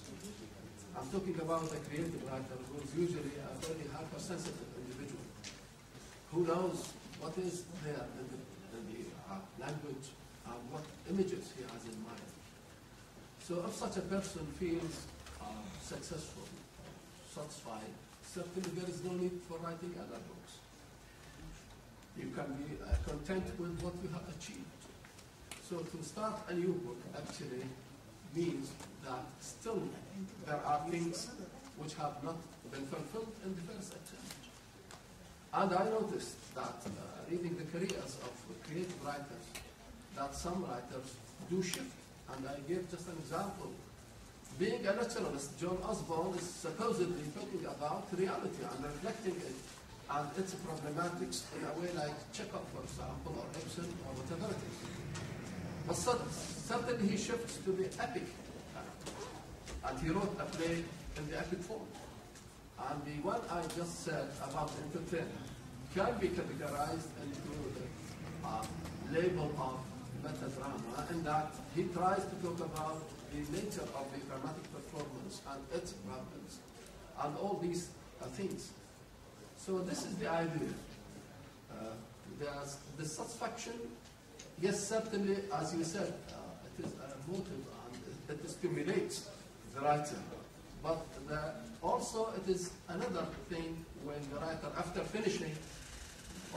C: I'm talking about the creative writer who is usually a very hypersensitive individual who knows what is there in the language and what images he has in mind. So if such a person feels successful, satisfied, certainly there is no need for writing other books. You can be content with what you have achieved. So to start a new book actually means that still there are things which have not been fulfilled in the first attempt. And I noticed that reading the careers of creative writers, that some writers do shift. And I gave just an example. Being a naturalist, John Osborne is supposedly talking about reality and reflecting it and its problematics in a way like Chekhov, for example, or Ibsen, or whatever it is. But certainly he shifts to the epic. And he wrote a play in the epic form. And the one I just said about entertainment can be categorized into the label of metadrama, in that he tries to talk about the nature of the dramatic performance and its problems and all these things. So this is the idea. There's dissatisfaction. Yes, certainly, as you said, it is a motive and it stimulates the writer. But also it is another thing when the writer, after finishing,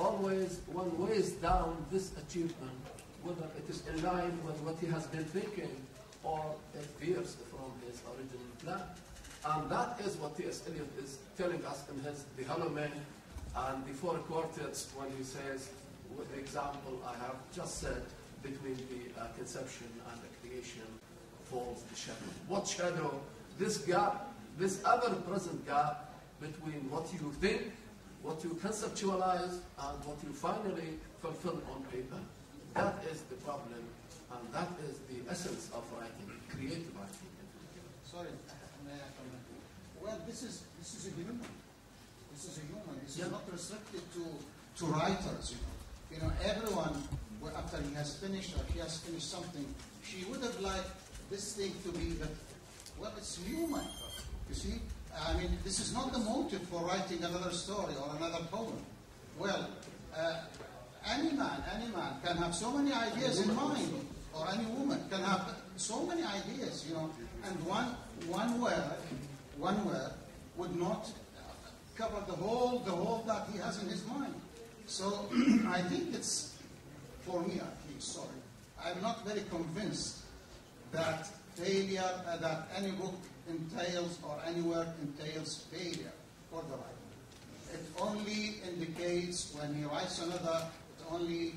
C: always one weighs down this achievement, whether it is in line with what he has been thinking or it veers from his original plan. And that is what T.S. Eliot is telling us in his The Hollow Man and the Four Quartets when he says, with the example I have just said, between the conception and the creation falls the shadow. What shadow? This gap, this ever-present gap between what you think, what you conceptualize, and what you finally fulfill on paper. That is the problem, and that is the essence of writing, creative writing.
J: Sorry, may I comment? Well, this is a human. This is a human. This is not restricted to writers. You know, everyone, after he has finished or he has finished something, she would have liked this thing to be that. Well, it's human. You see, I mean, this is not the motive for writing another story or another poem. Well. Any man can have so many ideas in mind, or any woman can have so many ideas, you know, and one word would not cover the whole that he has in his mind. So I think it's, for me at least, sorry, I'm not very convinced that failure, that any book entails or any work entails failure for the writer. It only indicates when he writes another. Only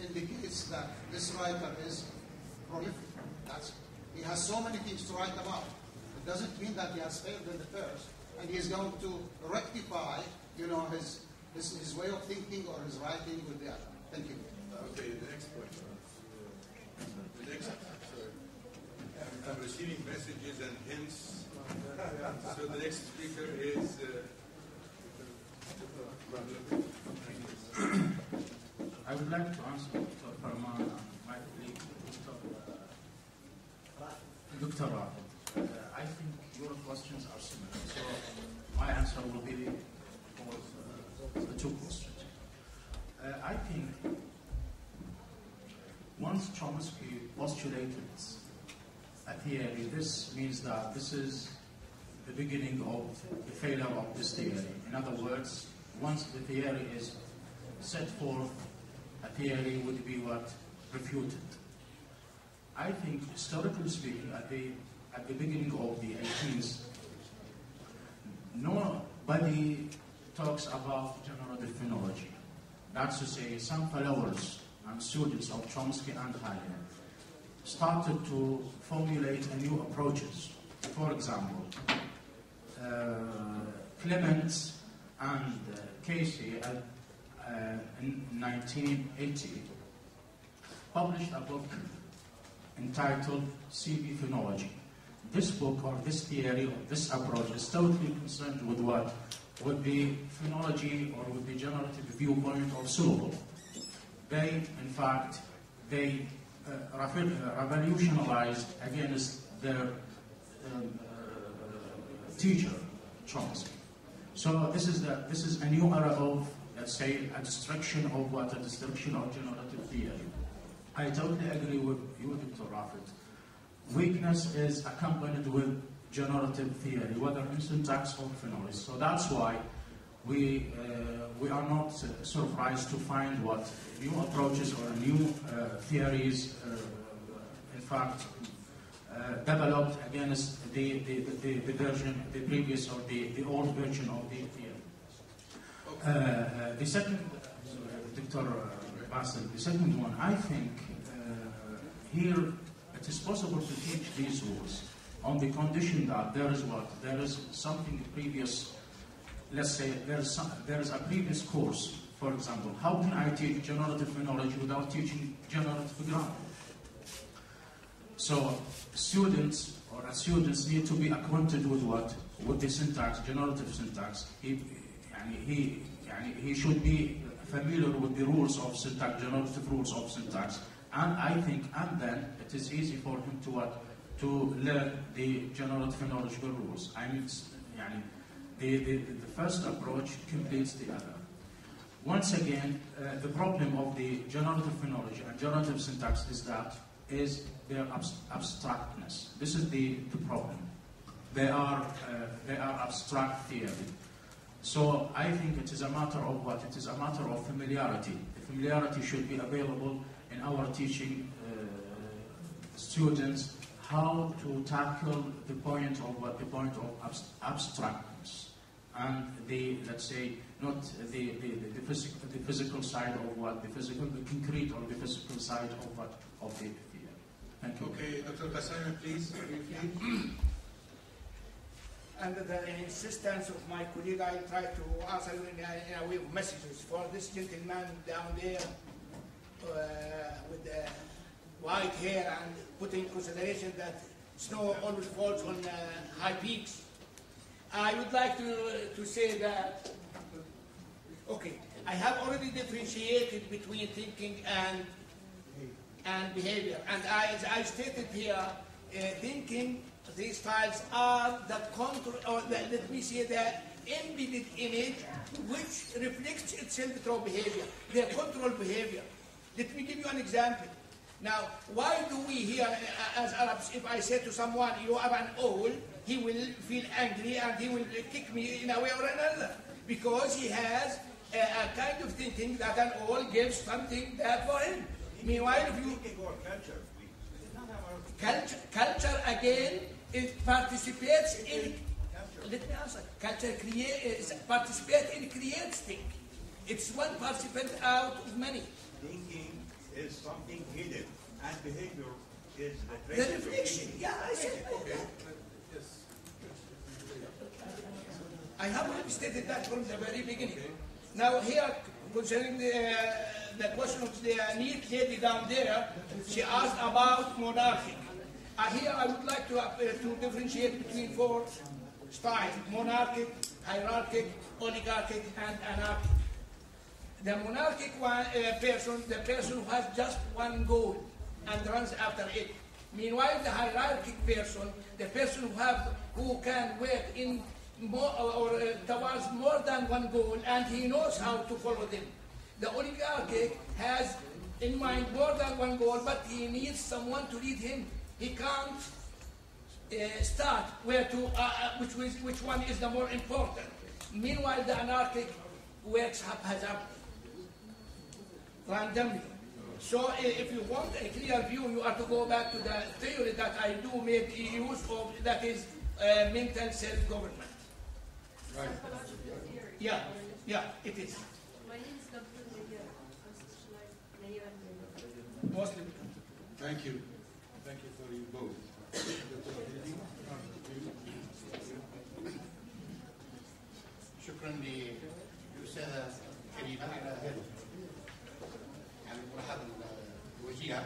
J: indicates that this writer is prolific. He has so many things to write about. It doesn't mean that he has failed in the first, and he is going to rectify, you know, his way of thinking or his writing with the other. Thank you.
A: Okay, the next question. The next. Sorry. I'm receiving messages and hints. So the next speaker is.
F: I would like to answer Dr. Farman and my colleague, Dr. Rafet. I think your questions are similar. So my answer will be for the two questions. I think once Chomsky postulated a theory, this means that this is the beginning of the failure of this theory. In other words, once the theory is set forth, a theory would be what? Refuted. I think, historically speaking, at the beginning of the 18th, nobody talks about generative phonology. That's to say, some followers and students of Chomsky and Halle started to formulate new approaches. For example, Clement and Casey in 1980 published a book entitled CB Phonology. This book, or this theory, or this approach is totally concerned with what? With the phonology or with the generative viewpoint of syllable. They, in fact, revolutionized against their teacher, Chomsky. So this is a new era of, let's say, a destruction of what? A destruction of generative theory. I totally agree with you, Dr. Rafet. Weakness is accompanied with generative theory, whether in syntax or phonology. So that's why we are not surprised to find what new approaches or new theories, in fact, developed against the version, the previous or the old version of the theory. The second, Dr. Basil, the second one, I think here it is possible to teach these rules on the condition that there is what? There is something previous, let's say there is a previous course. For example, how can I teach generative phonology without teaching generative grammar? So students need to be acquainted with what? With the syntax, generative syntax. He should be familiar with the rules of syntax, generative rules of syntax. And I think, and then it is easy for him to what? To learn the generative phonological rules. I mean, the first approach completes the other. Once again, the problem of the generative phonology and generative syntax is their abstractness. This is the problem. They are abstract theory. So I think it is a matter of what? It is a matter of familiarity. The familiarity should be available in our teaching students how to tackle the point of what? The point of abstractness. And the, let's say, not the physical side of what? The concrete or the physical side of what? Of the theory. Thank you.
A: Okay, Dr. Bassam, please.
G: Under the insistence of my colleague, I try to answer in a way of messages for this gentleman down there with the white hair and put in consideration that snow always falls on high peaks. I would like to say that, okay, I have already differentiated between thinking and behavior. And as I stated here, thinking, these styles are the control, or let me say the embedded image which reflects itself through behavior, their control behavior. Let me give you an example. Now, why do we here as Arabs, if I say to someone, you are an owl, he will feel angry and he will kick me in a way or another, because he has a kind of thinking that an owl gives something there for him. Meanwhile, if you... Culture again, it participates in... Let me answer. Culture participates in creates thinking. It's one participant out of many.
O: Thinking is something hidden, and behavior is
G: the reflection. Yeah, I said that. I have stated that from the very beginning. Now here, concerning the question of the neat lady down there, she asked about monarchy. Here I would like to differentiate between four styles: monarchic, hierarchic, oligarchic, and anarchic. The monarchic person, the person who has just one goal and runs after it. Meanwhile, the hierarchical person, the person who can work in more towards more than one goal, and he knows how to follow them. The oligarchic has in mind more than one goal, but he needs someone to lead him. He can't start where to which one is the more important. Meanwhile, the anarchic works haphazardly, randomly. So if you want a clear view, you have to go back to the theory that I do make use of, that is mental self-government.
A: Right.
G: Yeah, it is. Mostly.
A: Thank you. Thank you for you both.
H: شكرا للأستاذة كريمة على الملاحظة الوجيهة.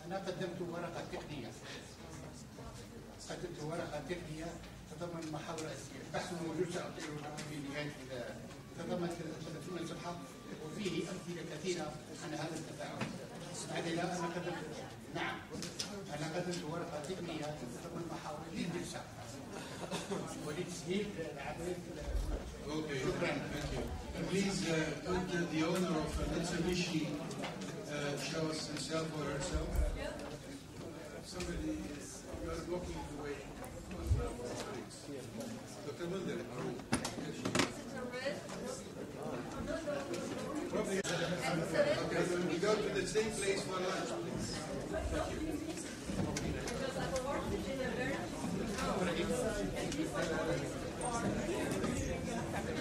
H: أنا قدمت ورقة تقنية. تتضمن محاور أساسية. البحث موجود سأعطيه لكم في نهاية تتضمن 30 صفحة وفيه أمثلة كثيرة عن هذا التفاعل. أنا قدمت ورقة تقنية تتضمن محاور للجلسة ولتسهيل العملية.
A: Okay, thank you. Please, would the owner of Mitsubishi show us himself or herself? Somebody, you are blocking the way. Dr. Mulder, okay, we go to the same place for lunch, please. Thank you.